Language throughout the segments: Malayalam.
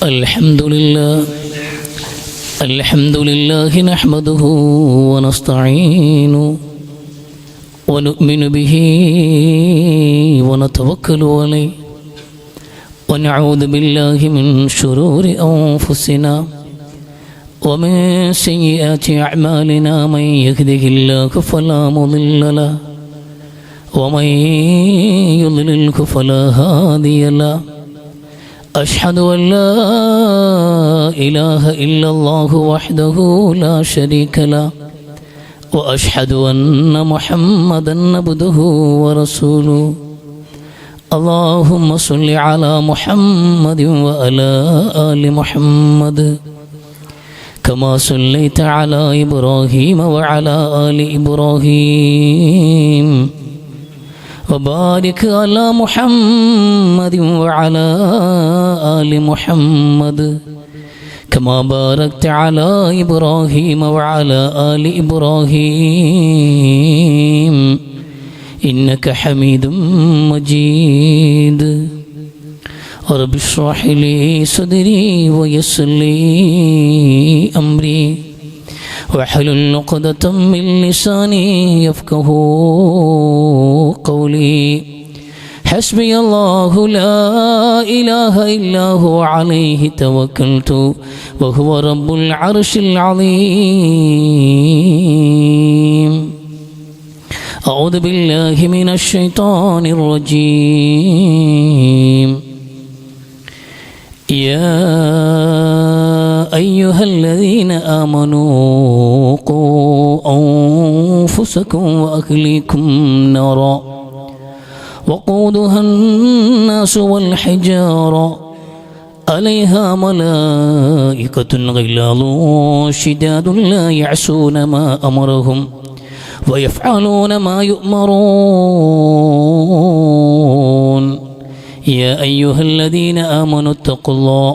الحمد لله نحمده ونستعينه ونؤمن به ونتوكل عليه ونعوذ بالله من شرور أنفسنا ومن سيئات أعمالنا. من يهده الله فلا مضل له ومن يضلله فلا هادي له. أشهد أن لا إله إلا الله وحده لا شريك له وأشهد أن محمدا عبده ورسوله. اللهم صل على محمد وعلى آل محمد كما صليت على إبراهيم وعلى آل إبراهيم وبارك على محمد وعلى آل محمد كما باركت على إبراهيم وعلى آل إبراهيم إنك حميد مجيد. رب اشرح لي صدري ويسر لي أمري واحلل عقدة من لساني يفقهوا قولي. حسبي الله لا إله إلا هو عليه توكلت وهو رب العرش العظيم. أعوذ بالله من الشيطان الرجيم. يا أيها الذين آمنوا قوا أنفسكم وأهليكم نارا وقودها الناس والحجارة عليها ملائكة غلاظ شداد لا يعصون ما أمرهم ويفعلون ما يؤمرون. يا أيها الذين آمنوا اتقوا الله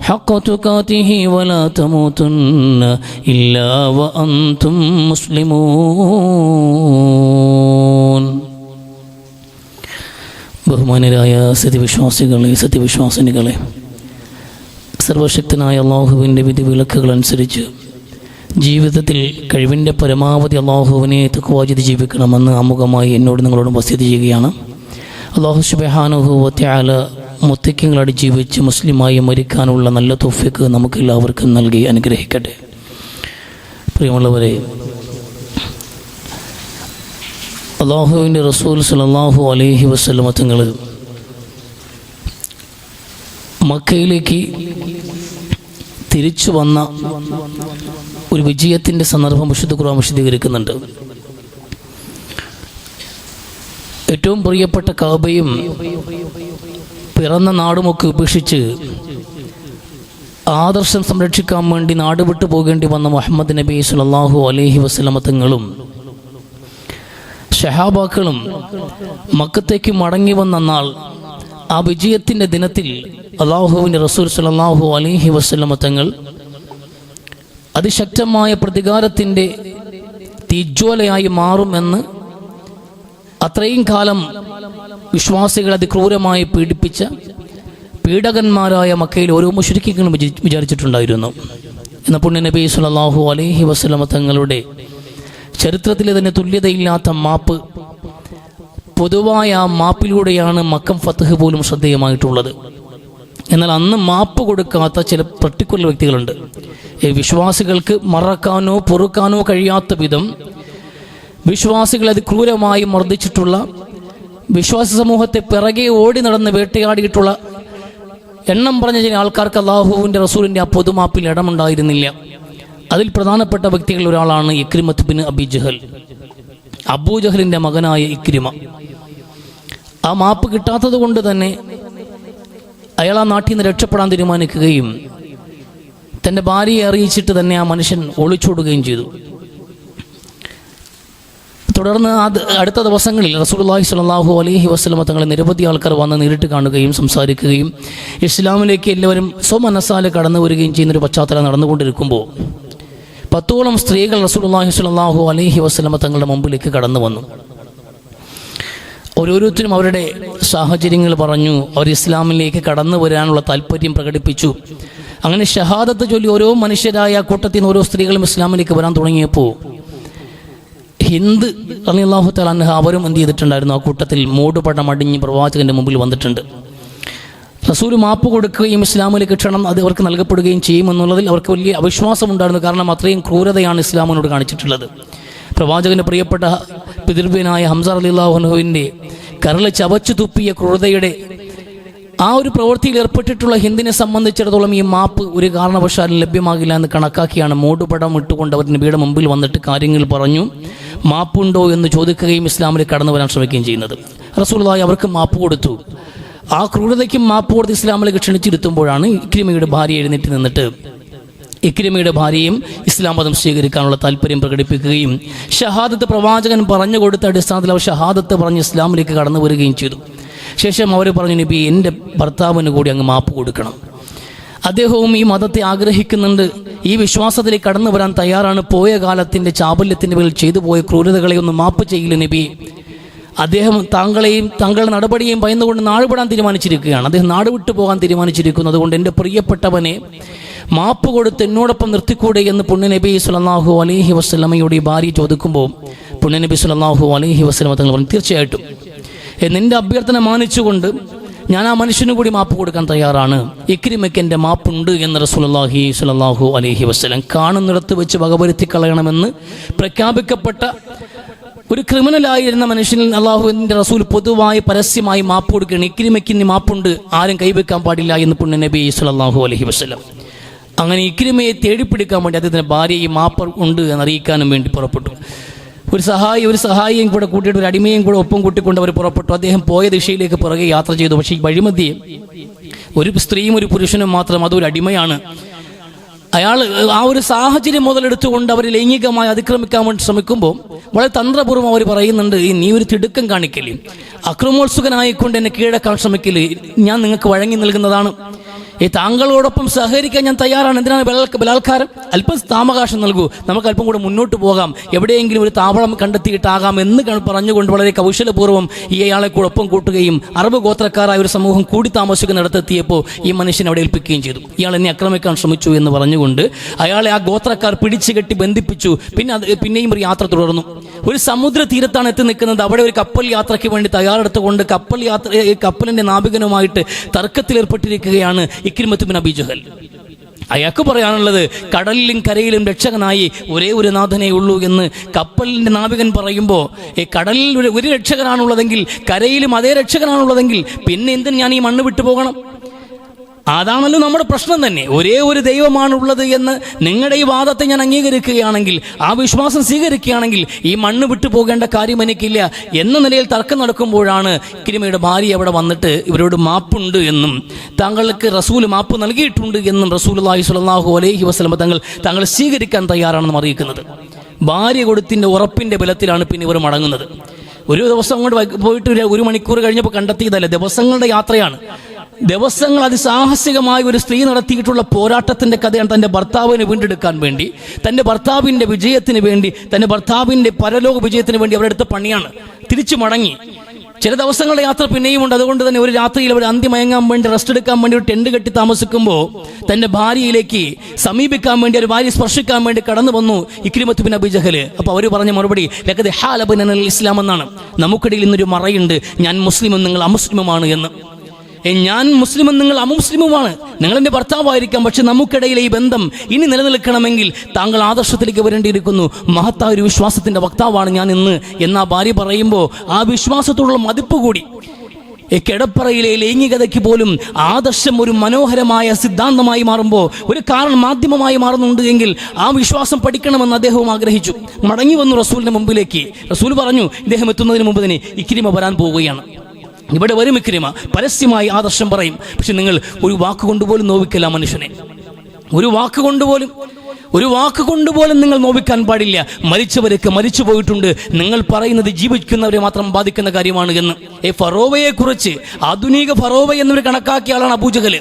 حق تقاته ولا تموتن إلا وأنتم مسلمون. ബഹുമാനരായ സത്യവിശ്വാസികളെ, സത്യവിശ്വാസിനികളെ, സർവശക്തനായ അള്ളാഹുവിൻ്റെ വിധിവിലക്കുകൾ അനുസരിച്ച് ജീവിതത്തിൽ കഴിവിൻ്റെ പരമാവധി അള്ളാഹുവിനെ തഖ്വ ചെയ്ത് ജീവിക്കണമെന്ന് ആമുഖമായി എന്നോട് നിങ്ങളോട് വസിയത്ത് ചെയ്യുകയാണ്. അള്ളാഹു സുബ്ഹാനഹു വ തആല മുത്തഖീങ്ങളായി ജീവിച്ച് മുസ്ലിമായി മരിക്കാനുള്ള നല്ല തൗഫീഖ് നമുക്ക് എല്ലാവർക്കും നൽകി അനുഗ്രഹിക്കട്ടെ. പ്രിയമുള്ളവരെ, അള്ളാഹുവിൻ്റെ റസൂൽ സല്ലല്ലാഹു അലൈഹി വസല്ലമ തങ്ങൾ മക്കയിലേക്ക് തിരിച്ചു വന്ന ഒരു വിജയത്തിൻ്റെ സന്ദർഭം വിശുദ്ധ ഖുർആൻ വിശദീകരിക്കുന്നുണ്ട്. ഏറ്റവും പ്രിയപ്പെട്ട കഅബയും പിറന്ന നാടുമൊക്കെ ഉപേക്ഷിച്ച് ആദർശം സംരക്ഷിക്കാൻ വേണ്ടി നാട് വിട്ടു പോകേണ്ടി വന്ന മുഹമ്മദ് നബി സല്ലല്ലാഹു അലൈഹി വസല്ലമ തങ്ങളും സഹാബാക്കളും മക്കത്തേക്ക് മടങ്ങി വന്ന നാൾ, ആ വിജയത്തിൻ്റെ ദിനത്തിൽ അല്ലാഹുവിൻ്റെ റസൂൽ സല്ലല്ലാഹു അലൈഹി വസല്ലമ തങ്ങൾ അതിശക്തമായ പ്രതികാരത്തിൻ്റെ തീജ്വാലയായി മാറുമെന്ന് അത്രയും കാലം വിശ്വാസികളെ അതിക്രൂരമായി പീഡിപ്പിച്ച പീഡകന്മാരായ മക്കയിൽ ഓരോ മുശ്രിക്കുകളും വിചാരിച്ചിട്ടുണ്ടായിരുന്നു. എന്ന പുണ്യ നബി സല്ലല്ലാഹു അലൈഹി വസല്ലമ തങ്ങളുടെ ചരിത്രത്തിലെ തന്നെ തുല്യതയില്ലാത്ത മാപ്പ്, പൊതുവായ ആ മാപ്പിലൂടെയാണ് മക്കം ഫത്ഹ് പോലും ശ്രദ്ധേയമായിട്ടുള്ളത്. എന്നാൽ അന്ന് മാപ്പ് കൊടുക്കാത്ത ചില പർട്ടിക്കുലർ വ്യക്തികളുണ്ട്. വിശ്വാസികൾക്ക് മറക്കാനോ പൊറുക്കാനോ കഴിയാത്ത വിധം വിശ്വാസികളെ അതിക്രൂരമായി മർദ്ദിച്ചിട്ടുള്ള, വിശ്വാസ സമൂഹത്തെ പിറകെ ഓടി നടന്ന് വേട്ടയാടിയിട്ടുള്ള എണ്ണം പറഞ്ഞ ചില ആൾക്കാർക്ക് അല്ലാഹുവിൻ്റെ റസൂലിൻ്റെ ആ പൊതുമാപ്പിൽ ഇടമുണ്ടായിരുന്നില്ല. അതിൽ പ്രധാനപ്പെട്ട വ്യക്തികളിൽ ഒരാളാണ് ഇക്രിമത്ത് ബിൻ അബി ജഹൽ, അബൂജഹലിൻ്റെ മകനായ ഇക്രിമ. ആ മാപ്പ് കിട്ടാത്തത് കൊണ്ട് തന്നെ അയാൾ ആ നാട്ടിൽ നിന്ന് രക്ഷപ്പെടാൻ തീരുമാനിക്കുകയും തൻ്റെ ഭാര്യയെ അറിയിച്ചിട്ട് തന്നെ ആ മനുഷ്യൻ ഒളിച്ചോടുകയും ചെയ്തു. തുടർന്ന് അടുത്ത ദിവസങ്ങളിൽ റസൂലുള്ളാഹി സ്വല്ലല്ലാഹു അലൈഹി വസല്ലമ തങ്ങളെ നിരവധി ആൾക്കാർ വന്ന് നേരിട്ട് കാണുകയും സംസാരിക്കുകയും ഇസ്ലാമിലേക്ക് എല്ലാവരും സ്വമനസാലെ കടന്നു വരികയും ചെയ്യുന്നൊരു പശ്ചാത്തലം നടന്നുകൊണ്ടിരിക്കുമ്പോൾ 10ഓളം സ്ത്രീകൾ റസൂലുള്ളാഹി സ്വല്ലല്ലാഹു അലൈഹി വസല്ലമ തങ്ങളുടെ മുമ്പിലേക്ക് കടന്നു വന്നു. ഓരോരുത്തരും അവരുടെ സാഹചര്യങ്ങൾ പറഞ്ഞു. അവർ ഇസ്ലാമിലേക്ക് കടന്നു വരാനുള്ള താല്പര്യം പ്രകടിപ്പിച്ചു. അങ്ങനെ ഷഹാദത്ത് ചൊല്ലി ഓരോ മനുഷ്യരായ കൂട്ടത്തിൽ നിന്ന് ഓരോ സ്ത്രീകളും ഇസ്ലാമിലേക്ക് വരാൻ തുടങ്ങിയപ്പോൾ ഹിന്ദ് റളിയല്ലാഹു തആല അൻഹ അവരും എന്ത് ചെയ്തിട്ടുണ്ടായിരുന്നു? ആ കൂട്ടത്തിൽ മൂടുപടം അടിഞ്ഞ് പ്രവാചകന്റെ മുമ്പിൽ വന്നിട്ടുണ്ട്. റസൂൽ മാപ്പ് കൊടുക്കുകയും ഇസ്ലാമിലേക്ക് ക്ഷണം അത് അവർക്ക് നൽകപ്പെടുകയും ചെയ്യുമെന്നുള്ളതിൽ അവർക്ക് വലിയ അവിശ്വാസമുണ്ടായിരുന്നു. കാരണം അത്രയും ക്രൂരതയാണ് ഇസ്ലാമിനോട് കാണിച്ചിട്ടുള്ളത്. പ്രവാചകന്റെ പ്രിയപ്പെട്ട പിതൃവ്യനായ ഹംസ റളിയല്ലാഹു അൻഹുവിൻ്റെ കരള് ചവച്ചു തുപ്പിയ ക്രൂരതയുടെ ആ ഒരു പ്രവൃത്തിയിൽ ഏർപ്പെട്ടിട്ടുള്ള ഹിന്ദിനെ സംബന്ധിച്ചിടത്തോളം ഈ മാപ്പ് ഒരു കാരണവശാലും ലഭ്യമാകില്ല എന്ന് കണക്കാക്കിയാണ് മൂടുപടം ഇട്ടുകൊണ്ട് അവർ നബിയുടെ മുമ്പിൽ വന്നിട്ട് കാര്യങ്ങൾ പറഞ്ഞു. മാപ്പുണ്ടോ എന്ന് ചോദിക്കുകയും ഇസ്ലാമിലേക്ക് കടന്നു വരാൻ ശ്രമിക്കുകയും ചെയ്യുന്നത്. റസൂലുള്ളാഹി അവർക്ക് മാപ്പ് കൊടുത്തു. ആ ക്രൂരതയ്ക്കും മാപ്പ് കൊടുത്ത് ഇസ്ലാമിലേക്ക് ക്ഷണിച്ചിരുത്തുമ്പോഴാണ് ഇക്രിമയുടെ ഭാര്യ എഴുന്നേറ്റ് നിന്നിട്ട് ഇക്രിമയുടെ ഭാര്യയും ഇസ്ലാം മതം സ്വീകരിക്കാനുള്ള താല്പര്യം പ്രകടിപ്പിക്കുകയും ഷഹാദത്ത് പ്രവാചകൻ പറഞ്ഞു കൊടുത്ത അടിസ്ഥാനത്തിൽ അവർ ഷഹാദത്ത് പറഞ്ഞ് ഇസ്ലാമിലേക്ക് കടന്നു വരികയും ചെയ്തു. ശേഷം അവർ പറഞ്ഞു, നബി, എൻ്റെ ഭർത്താവിന് കൂടി അങ്ങ് മാപ്പ് കൊടുക്കണം. അദ്ദേഹവും ഈ മതത്തെ ആഗ്രഹിക്കുന്നുണ്ട്, ഈ വിശ്വാസത്തിലേക്ക് കടന്നു വരാൻ തയ്യാറാണ്. പോയ കാലത്തിൻ്റെ ചാബല്യത്തിൻ്റെ പേരിൽ ചെയ്തു പോയ ക്രൂരതകളെ ഒന്ന് മാപ്പ് ചെയ്യില്ല നബി. അദ്ദേഹം താങ്കളെയും താങ്കളുടെ നടപടിയെയും ഭയന്നുകൊണ്ട് നാടുവിടാൻ തീരുമാനിച്ചിരിക്കുകയാണ്. അദ്ദേഹം നാട് വിട്ടു പോകാൻ തീരുമാനിച്ചിരിക്കുന്നു. അതുകൊണ്ട് എൻ്റെ പ്രിയപ്പെട്ടവനെ മാപ്പ് കൊടുത്ത് എന്നോടൊപ്പം നിർത്തിക്കൂടെ എന്ന് പുണ്യനബി സ്വല്ലല്ലാഹു അലൈഹി വസല്ലമയോട് ഈ ഭാര്യ ചോദിക്കുമ്പോൾ പുണ്യനബി സ്വല്ലല്ലാഹു അലൈഹി വസല്ലമ തങ്ങൾ പറഞ്ഞു, തീർച്ചയായിട്ടും നിന്റെ അഭ്യർത്ഥന മാനിച്ചുകൊണ്ട് ഞാൻ ആ മനുഷ്യന് കൂടി മാപ്പ് കൊടുക്കാൻ തയ്യാറാണ്. ഇക്രിമയ്ക്ക് എൻ്റെ മാപ്പുണ്ട് എന്ന് റസൂലുള്ളാഹി സ്വല്ലല്ലാഹു അലൈഹി വസല്ലം കാണുന്നിടത്ത് വെച്ച് വകവരുത്തി കളയണമെന്ന് പ്രഖ്യാപിക്കപ്പെട്ട ഒരു ക്രിമിനലായിരുന്ന മനുഷ്യനിൽ അള്ളാഹുവിൻ്റെ റസൂൽ പൊതുവായി പരസ്യമായി മാപ്പ് കൊടുക്കുകയാണ്. ഇക്രിമയ്ക്ക് ഇനി മാപ്പുണ്ട്, ആരും കൈവെക്കാൻ പാടില്ല എന്ന് പുണ്യനബി സ്വല്ലല്ലാഹു അലൈഹി വസല്ലം. അങ്ങനെ ഇക്രിമയെ തേടിപ്പിടിക്കാൻ വേണ്ടി അദ്ദേഹത്തിൻ്റെ ഭാര്യയെ മാപ്പ് ഉണ്ട് എന്നറിയിക്കാനും വേണ്ടി പുറപ്പെട്ടു. ഒരു സഹായിയും കൂടെ കൂട്ടിയിട്ട് ഒരു അടിമയും കൂടെ ഒപ്പം കൂട്ടിക്കൊണ്ട് അവർ പുറപ്പെട്ടു. അദ്ദേഹം പോയ ദിശയിലേക്ക് പുറകെ യാത്ര ചെയ്തു. പക്ഷേ ഈ വഴിമധ്യേ ഒരു സ്ത്രീയും ഒരു പുരുഷനും മാത്രം, അതൊരു അടിമയാണ്. അയാൾ ആ ഒരു സാഹചര്യം മുതലെടുത്തുകൊണ്ട് അവർ ലൈംഗികമായി അതിക്രമിക്കാൻ വേണ്ടി ശ്രമിക്കുമ്പോൾ വളരെ തന്ത്രപൂർവ്വം അവർ പറയുന്നുണ്ട്, നീ ഒരു തിടുക്കം കാണിക്കല്ലേ, അക്രമോത്സുകനായിക്കൊണ്ട് എന്നെ കീഴടക്കാൻ ശ്രമിക്കല്ലേ, ഞാൻ നിങ്ങൾക്ക് വഴങ്ങി നൽകുന്നതാണ്. താങ്കളോടൊപ്പം സഹകരിക്കാൻ ഞാൻ തയ്യാറാണ്. എന്തിനാണ് ബലാത്കാരം? അല്പം താമകാശം നൽകൂ, നമുക്ക് അല്പം കൂടെ മുന്നോട്ട് പോകാം, എവിടെയെങ്കിലും ഒരു താവളം കണ്ടെത്തിയിട്ടാകാം എന്ന് പറഞ്ഞുകൊണ്ട് വളരെ കൗശലപൂർവ്വം ഇയാളെ കൂടെ ഒപ്പം കൂട്ടുകയും അറബ് ഗോത്രക്കാരായ ഒരു സമൂഹം കൂടി താമസിക്കുന്നിടത്തെത്തിയപ്പോൾ ഈ മനുഷ്യനെ അവിടെ ഏൽപ്പിക്കുകയും ചെയ്തു. ഇയാൾ എന്നെ ആക്രമിക്കാൻ ശ്രമിച്ചു എന്ന് പറഞ്ഞുകൊണ്ട് അയാളെ ആ ഗോത്രക്കാർ പിടിച്ചു കെട്ടി ബന്ധിപ്പിച്ചു. പിന്നെയും ഒരു യാത്ര തുടർന്നു. ഒരു സമുദ്ര തീരത്താണ് എത്തി നിൽക്കുന്നത്. അവിടെ ഒരു കപ്പൽ യാത്രയ്ക്ക് വേണ്ടി തയ്യാറെടുത്തുകൊണ്ട് കപ്പലിന്റെ നാവികനുമായിട്ട് തർക്കത്തിലേർപ്പെട്ടിരിക്കുകയാണ് ഇക്രിമത്ത് ബിൻ അബീ ജഹൽ. അയാൾക്ക് പറയാനുള്ളത്, കടലിലും കരയിലും രക്ഷകനായി ഒരേ ഒരു നാഥനേ ഉള്ളൂ എന്ന് കപ്പലിന്റെ നാവികൻ പറയുമ്പോൾ, കടലിൽ ഒരു രക്ഷകനാണുള്ളതെങ്കിൽ കരയിലും അതേ രക്ഷകനാണുള്ളതെങ്കിൽ പിന്നെ എന്തിന് ഞാൻ ഈ മണ്ണ് വിട്ടു പോകണം? അതാണല്ലോ നമ്മുടെ പ്രശ്നം തന്നെ. ഒരേ ഒരു ദൈവമാണുള്ളത് എന്ന് നിങ്ങളുടെ ഈ വാദത്തെ ഞാൻ അംഗീകരിക്കുകയാണെങ്കിൽ, ആ വിശ്വാസം സ്വീകരിക്കുകയാണെങ്കിൽ ഈ മണ്ണ് വിട്ടു പോകേണ്ട കാര്യം എനിക്കില്ല എന്ന നിലയിൽ തർക്കം നടക്കുമ്പോഴാണ് ഇക്രിമയുടെ ഭാര്യ അവിടെ വന്നിട്ട് ഇവരോട് മാപ്പുണ്ട് എന്നും താങ്കൾക്ക് റസൂൽ മാപ്പ് നൽകിയിട്ടുണ്ട് എന്നും റസൂലുള്ളാഹി സ്വല്ലല്ലാഹു അലൈഹി വസല്ലം താങ്കൾ സ്വീകരിക്കാൻ തയ്യാറാണെന്നും അറിയിക്കുന്നത്. ഭാര്യ കൊടുത്തിൻ്റെ ഉറപ്പിൻ്റെ ബലത്തിലാണ് പിന്നെ ഇവർ മടങ്ങുന്നത്. ഒരു ദിവസം അങ്ങോട്ട് പോയിട്ട് 1 മണിക്കൂർ കഴിഞ്ഞപ്പോൾ കണ്ടെത്തിയതല്ല, ദിവസങ്ങളുടെ യാത്രയാണ്. ദിവസങ്ങൾ അതിസാഹസികമായി ഒരു സ്ത്രീ നടത്തിയിട്ടുള്ള പോരാട്ടത്തിൻ്റെ കഥയാണ്. തൻ്റെ ഭർത്താവിനെ വീണ്ടെടുക്കാൻ വേണ്ടി, തൻ്റെ ഭർത്താവിൻ്റെ വിജയത്തിന് വേണ്ടി, തൻ്റെ ഭർത്താവിൻ്റെ പരലോക വിജയത്തിന് വേണ്ടി അവരെടുത്ത പണിയാണ്. തിരിച്ചു മടങ്ങി. ചില ദിവസങ്ങളുടെ യാത്ര പിന്നെയും ഉണ്ട്. അതുകൊണ്ട് തന്നെ ഒരു രാത്രിയിൽ അവർ അന്തിമയങ്ങാൻ വേണ്ടി, റെസ്റ്റ് എടുക്കാൻ വേണ്ടി ഒരു ടെന്റ് കെട്ടി താമസിക്കുമ്പോൾ തൻ്റെ ഭാര്യയിലേക്ക് സമീപിക്കാൻ വേണ്ടി, ഒരു ഭാര്യ സ്പർശിക്കാൻ വേണ്ടി കടന്നു വന്നു ഇക്രിമത്ത് ബിൻ അബീ ജഹൽ. അപ്പോൾ അവർ പറഞ്ഞ മറുപടി ലഖദ് ഹാല ബൈനൽ ഇസ്ലാം എന്നാണ്. നമുക്കിടയിൽ ഇന്നൊരു മറയുണ്ട്, ഞാൻ മുസ്ലിമും നിങ്ങൾ അമുസ്ലിമുമാണ് എന്ന്. ഞാൻ മുസ്ലിമും നിങ്ങൾ അമുസ്ലിമുമാണ്. നിങ്ങൾ എൻ്റെ ഭർത്താവായിരിക്കാം, പക്ഷെ നമുക്കിടയിലെ ഈ ബന്ധം ഇനി നിലനിൽക്കണമെങ്കിൽ താങ്കൾ ആദർശത്തിലേക്ക് വരേണ്ടിയിരിക്കുന്നു. മഹത്തായ ഒരു വിശ്വാസത്തിൻ്റെ വക്താവാണ് ഞാൻ ഇന്ന് എന്നാ ഭാര്യ പറയുമ്പോൾ ആ വിശ്വാസത്തോടുള്ള മതിപ്പ് കൂടി കിടപ്പറയിലെ ലൈംഗികതയ്ക്ക് പോലും ആദർശം ഒരു മനോഹരമായ സിദ്ധാന്തമായി മാറുമ്പോൾ, ഒരു കാരണം മാധ്യമമായി മാറുന്നുണ്ട് എങ്കിൽ ആ വിശ്വാസം പഠിക്കണമെന്ന് അദ്ദേഹവും ആഗ്രഹിച്ചു. മടങ്ങി വന്നു റസൂലിൻ്റെ മുമ്പിലേക്ക്. റസൂൽ പറഞ്ഞു, ഇദ്ദേഹം എത്തുന്നതിന് മുമ്പ് തന്നെ ഇക്രിമ വരാൻ പോവുകയാണ്. ഇവിടെ വരും ഇക്രിമ, പരസ്യമായി ആദർശം പറയും. പക്ഷെ നിങ്ങൾ ഒരു വാക്കുകൊണ്ടുപോലും നോവിക്കില്ല മനുഷ്യനെ. ഒരു വാക്കുകൊണ്ടുപോലും നിങ്ങൾ നോവിക്കാൻ പാടില്ല. മരിച്ചവരൊക്കെ മരിച്ചു പോയിട്ടുണ്ട്. നിങ്ങൾ പറയുന്നത് ജീവിക്കുന്നവരെ മാത്രം ബാധിക്കുന്ന കാര്യമാണ് എന്ന്. ഫറോവയെ കുറിച്ച്, ആധുനിക ഫറോവ എന്നൊരു കണക്കാക്കിയ ആളാണ് അബൂ ജഹൽ.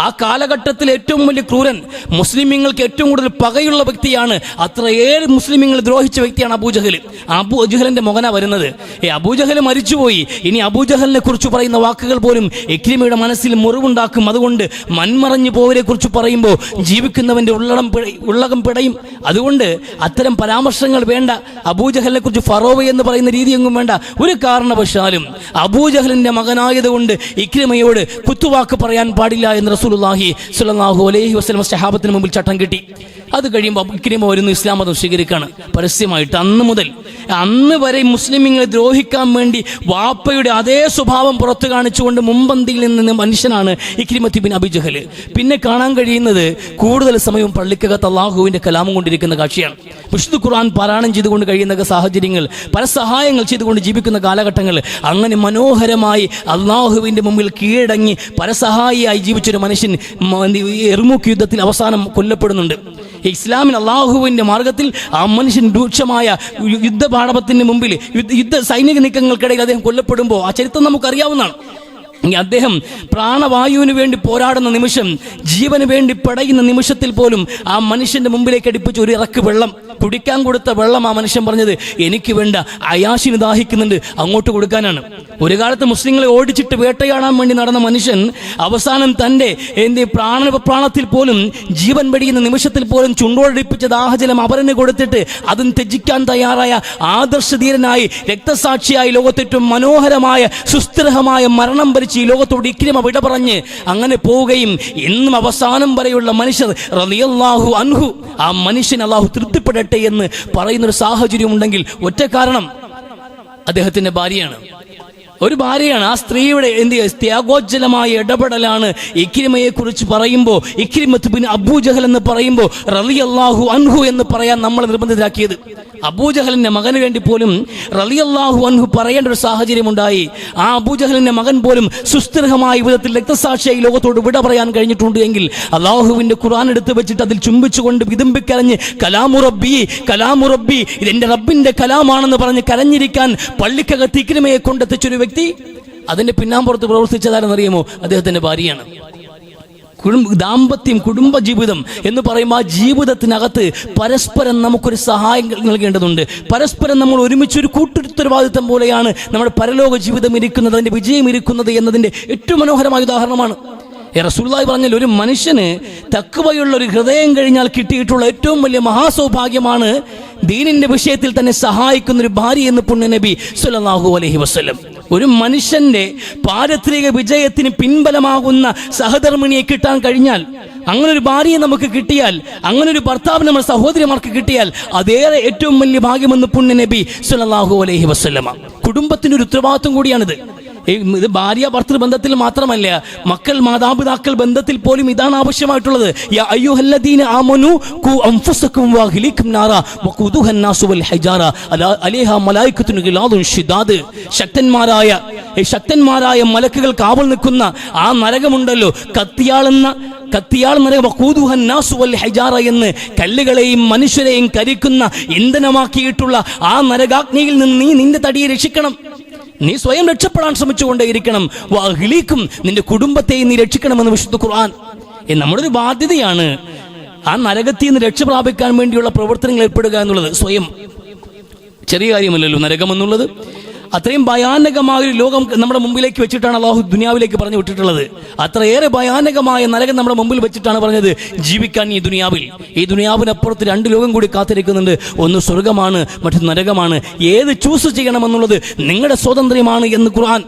ആ കാലഘട്ടത്തിൽ ഏറ്റവും വലിയ ക്രൂരൻ, മുസ്ലിമീങ്ങൾക്ക് ഏറ്റവും കൂടുതൽ പകയുള്ള വ്യക്തിയാണ്, അത്രയേറെ മുസ്ലിമീങ്ങൾ ദ്രോഹിച്ച വ്യക്തിയാണ് അബൂജഹൽ. അബൂജഹലിന്റെ മകനാ വരുന്നത്. അബൂജഹൽ മരിച്ചുപോയി. ഇനി അബൂജഹലിനെ കുറിച്ച് പറയുന്ന വാക്കുകൾ പോലും ഇക്രിമയുടെ മനസ്സിൽ മുറിവുണ്ടാക്കും. അതുകൊണ്ട് മൺമറഞ്ഞു പോവരെ കുറിച്ച് പറയുമ്പോൾ ജീവിക്കുന്നവന്റെ ഉള്ളകം പിടയും. അതുകൊണ്ട് അത്തരം പരാമർശങ്ങൾ വേണ്ട. അബൂജഹലിനെ കുറിച്ച് ഫറോവ എന്ന് പറയുന്ന രീതിയൊന്നും വേണ്ട. ഒരു കാരണവശാലും അബൂജഹലിന്റെ മകനായതുകൊണ്ട് ഇക്രിമയോട് കുത്തുവാക്ക് പറയാൻ പാടില്ല എന്ന് റസൂലുള്ളാഹി സ്വല്ലല്ലാഹു അലൈഹി വസല്ലം സഹാബത്തിന് മുമ്പിൽ ചട്ടം കിട്ടി. അത് കഴിയുമ്പോൾ ഇക്രിമ വരുന്നു, ഇസ്ലാം മതം സ്വീകരിക്കാണ് പരസ്യമായിട്ട്. അന്ന് വരെ മുസ്ലിമീങ്ങളെ ദ്രോഹിക്കാൻ വേണ്ടി വാപ്പയുടെ അതേ സ്വഭാവം പുറത്തു കാണിച്ചുകൊണ്ട് മുമ്പന്തിയിൽ നിന്ന് മനുഷ്യനാണ് ഇക്രിമത്ത് ബിൻ അബീ ജഹൽ. പിന്നെ കാണാൻ കഴിയുന്നത് കൂടുതൽ സമയവും പള്ളിക്കകത്ത് അള്ളാഹുവിന്റെ കലാമം കൊണ്ടിരിക്കുന്ന കാഴ്ചയാണ്. വിശുദ്ധ ഖുർആൻ പാരായണം ചെയ്തുകൊണ്ട് കഴിയുന്ന സാഹചര്യങ്ങൾ, പല സഹായങ്ങൾ ചെയ്തുകൊണ്ട് ജീവിക്കുന്ന കാലഘട്ടങ്ങൾ, അങ്ങനെ മനോഹരമായി അള്ളാഹുവിന്റെ മുമ്പിൽ കീഴടങ്ങി പരസഹായിയായി ജീവിച്ചൊരു മനുഷ്യൻ എർമൂക്ക് യുദ്ധത്തിൽ അവസാനം കൊല്ലപ്പെടുന്നുണ്ട്. ഇസ്ലാമിൽ അള്ളാഹുവിന്റെ മാർഗത്തിൽ ആ മനുഷ്യൻ രൂക്ഷമായ യുദ്ധപാടവത്തിന് മുമ്പിൽ യുദ്ധ സൈനിക നീക്കങ്ങൾക്കിടയിൽ അദ്ദേഹം കൊല്ലപ്പെടുമ്പോൾ ആ ചരിത്രം നമുക്കറിയാവുന്നതാണ്. അദ്ദേഹം പ്രാണവായുവിന് വേണ്ടി പോരാടുന്ന നിമിഷം, ജീവന് വേണ്ടി പടയുന്ന നിമിഷത്തിൽ പോലും ആ മനുഷ്യന്റെ മുമ്പിലേക്ക് അടുപ്പിച്ച് ഒരു ഇറക്ക് വെള്ളം, കുടിക്കാൻ കൊടുത്ത വെള്ളം ആ മനുഷ്യൻ പറഞ്ഞത് എനിക്ക് വേണ്ട, അയാശിന് ദാഹിക്കുന്നുണ്ട്, അങ്ങോട്ട് കൊടുക്കാനാണ്. ഒരു കാലത്ത് മുസ്ലിങ്ങളെ ഓടിച്ചിട്ട് വേട്ടയാടാൻ വേണ്ടി നടന്ന മനുഷ്യൻ അവസാനം തൻ്റെ പ്രാണത്തിൽ പോലും, ജീവൻ വെടിയുന്ന നിമിഷത്തിൽ പോലും ചുണ്ടോടടിപ്പിച്ച ദാഹജലം അവരന് കൊടുത്തിട്ട് അതും ത്യജിക്കാൻ തയ്യാറായ ആദർശധീരനായി രക്തസാക്ഷിയായി ലോകത്തേറ്റവും മനോഹരമായ സുസ്ഥിരമായ മരണം ഭരിച്ച് ഈ ലോകത്തോട് ഇക്രിമ വിട പറഞ്ഞ് അങ്ങനെ പോവുകയും ഇന്നും അവസാനം വരെയുള്ള മനുഷ്യർ റളിയല്ലാഹു അൻഹു, ആ മനുഷ്യൻ അള്ളാഹു തൃപ്തിപ്പെടട്ടെ എന്ന് പറയുന്നൊരു സാഹചര്യം ഉണ്ടെങ്കിൽ ഒറ്റ കാരണം അദ്ദേഹത്തിന്റെ ഭാര്യയാണ്. ഒരു ഭാര്യയാണ്. ആ സ്ത്രീയുടെ ത്യാഗോജ്ജലമായ ഇടപെടലാണ് ഇക്രിമയെ കുറിച്ച് പറയുമ്പോൾ, ഇക്രിമത്ത് ബിൻ അബൂജഹൽ എന്ന് പറയുമ്പോൾ റളിയല്ലാഹു അൻഹു എന്ന് പറയാൻ നമ്മൾ നിർബന്ധിതരാക്കിയത്. അബൂജഹലിന്റെ മകന് വേണ്ടി പോലും റളിയല്ലാഹു അൻഹു പറയേണ്ട ഒരു സാഹചര്യം ഉണ്ടായി. ആ അബൂജഹലിന്റെ മകൻ പോലും സുസ്ഥിരമായ വിധത്തിൽ രക്തസാക്ഷിയായി ലോകത്തോട് വിട പറയാൻ കഴിഞ്ഞിട്ടുണ്ട് എങ്കിൽ അള്ളാഹുവിന്റെ ഖുർആൻ എടുത്ത് വെച്ചിട്ട് അതിൽ ചുംബിച്ചുകൊണ്ട് വിതുമ്പിക്കരഞ്ഞ് കലാമു റബ്ബി, ഇതെന്റെ റബ്ബിന്റെ കലാമാണെന്ന് പറഞ്ഞ് കരഞ്ഞിരിക്കാൻ പള്ളിക്കകത്ത് ഇക്രിമയെ കൊണ്ടെത്തിച്ചൊരു വ്യക്തി, അതിന്റെ പിന്നാമ്പുറത്ത് പ്രവർത്തിച്ചതാരെന്നറിയുമോ? അദ്ദേഹത്തിന്റെ ഭാര്യയാണ്. ദാമ്പത്യം, കുടുംബജീവിതം എന്ന് പറയുമ്പോൾ ആ ജീവിതത്തിനകത്ത് പരസ്പരം നമുക്കൊരു സഹായം നൽകേണ്ടതുണ്ട്. പരസ്പരം നമ്മൾ ഒരുമിച്ചൊരു കൂട്ടുത്തരവാദിത്വം പോലെയാണ് നമ്മുടെ പരലോക ജീവിതം ഇരിക്കുന്നത്, അതിന്റെ വിജയം ഇരിക്കുന്നത് എന്നതിന്റെ ഏറ്റവും മനോഹരമായ ഉദാഹരണമാണ്. റസൂലുള്ളാഹി പറഞ്ഞാൽ ഒരു മനുഷ്യന് തഖ്വയുള്ള ഒരു ഹൃദയം കഴിഞ്ഞാൽ കിട്ടിയിട്ടുള്ള ഏറ്റവും വലിയ മഹാസൗഭാഗ്യമാണ് ദീനിന്റെ വിഷയത്തിൽ തന്നെ സഹായിക്കുന്ന ഒരു ഭാര്യ എന്ന് പുണ്യ നബി സ്വല്ലല്ലാഹു അലൈഹി വസല്ലം. ഒരു മനുഷ്യന്റെ പാരത്രിക വിജയത്തിന് പിൻബലമാകുന്ന സഹധർമ്മിണിയെ കിട്ടാൻ കഴിഞ്ഞാൽ, അങ്ങനെ ഒരു ഭാര്യയെ നമുക്ക് കിട്ടിയാൽ, അങ്ങനെ ഒരു ഭർത്താവ് നമ്മുടെ സഹോദരിമാർക്ക് കിട്ടിയാൽ അതേറെ ഏറ്റവും വലിയ ഭാഗ്യമെന്ന് പുണ്യ നബി സ്വല്ലല്ലാഹു അലൈഹി വസല്ലം. കുടുംബത്തിന്റെ ഒരു ഉത്തരവാദിത്വം കൂടിയാണിത്. ഇത് ഭാര്യ ഭർത്തൃ ബന്ധത്തിൽ മാത്രമല്ല, മക്കൾ മാതാപിതാക്കൾ ബന്ധത്തിൽ പോലും ഇതാണ് ആവശ്യമായിട്ടുള്ളത്. യാ അയ്യുഹല്ലദീന ആമനൂ ഖൂ അൻഫുസകും വഅഹ്ലീകും നാറാ വഖൂദുഹാ അന്നാസു വൽ ഹിജാറ അലൈഹാ മലായികത്തുൻ ഗിലാദുൻ ഷിദാദ്. ശക്തന്മാരായ മലക്കുകൾ കാവൽ നിൽക്കുന്ന ആ നരകമുണ്ടല്ലോ, കത്തിയാൾ നരകം, വഖൂദുഹാ അന്നാസു വൽ ഹിജാറ എന്ന് കല്ലുകളെയും മനുഷ്യരെയും കരിക്കുന്ന ഇന്ധനമാക്കിയിട്ടുള്ള ആ നരകാഗ്നിയിൽ നിന്ന് നീ നിന്റെ തടിയെ രക്ഷിക്കണം. നീ സ്വയം രക്ഷപ്പെടാൻ ശ്രമിച്ചുകൊണ്ടേയിരിക്കണം. വഅഹ്ലീകും, നിന്റെ കുടുംബത്തെ നീ രക്ഷിക്കണമെന്ന് വിശുദ്ധ ഖുർആൻ. നമ്മുടെ ഒരു ബാധ്യതയാണ് ആ നരകത്തിൽ നിന്ന് രക്ഷ പ്രാപിക്കാൻ വേണ്ടിയുള്ള പ്രവർത്തനങ്ങൾ ഏർപ്പെടുക എന്നുള്ളത്. സ്വയം ചെറിയ കാര്യമല്ലല്ലോ നരകം എന്നുള്ളത്. അത്രയും ഭയാനകമായ ഒരു ലോകം നമ്മുടെ മുമ്പിലേക്ക് വെച്ചിട്ടാണ് അള്ളാഹു ദുനിയാവിലേക്ക് പറഞ്ഞു വിട്ടിട്ടുള്ളത്. അത്രയേറെ ഭയാനകമായ നരകം നമ്മുടെ മുമ്പിൽ വെച്ചിട്ടാണ് പറഞ്ഞത് ജീവിക്കാൻ ഈ ദുനിയാവിനപ്പുറത്ത് രണ്ട് ലോകം കൂടി കാത്തിരിക്കുന്നുണ്ട്. ഒന്ന് സ്വർഗമാണ്, മറ്റൊന്ന് നരകമാണ്. ഏത് ചൂസ് ചെയ്യണമെന്നുള്ളത് നിങ്ങളുടെ സ്വാതന്ത്ര്യമാണ് എന്ന് ഖുർആൻ,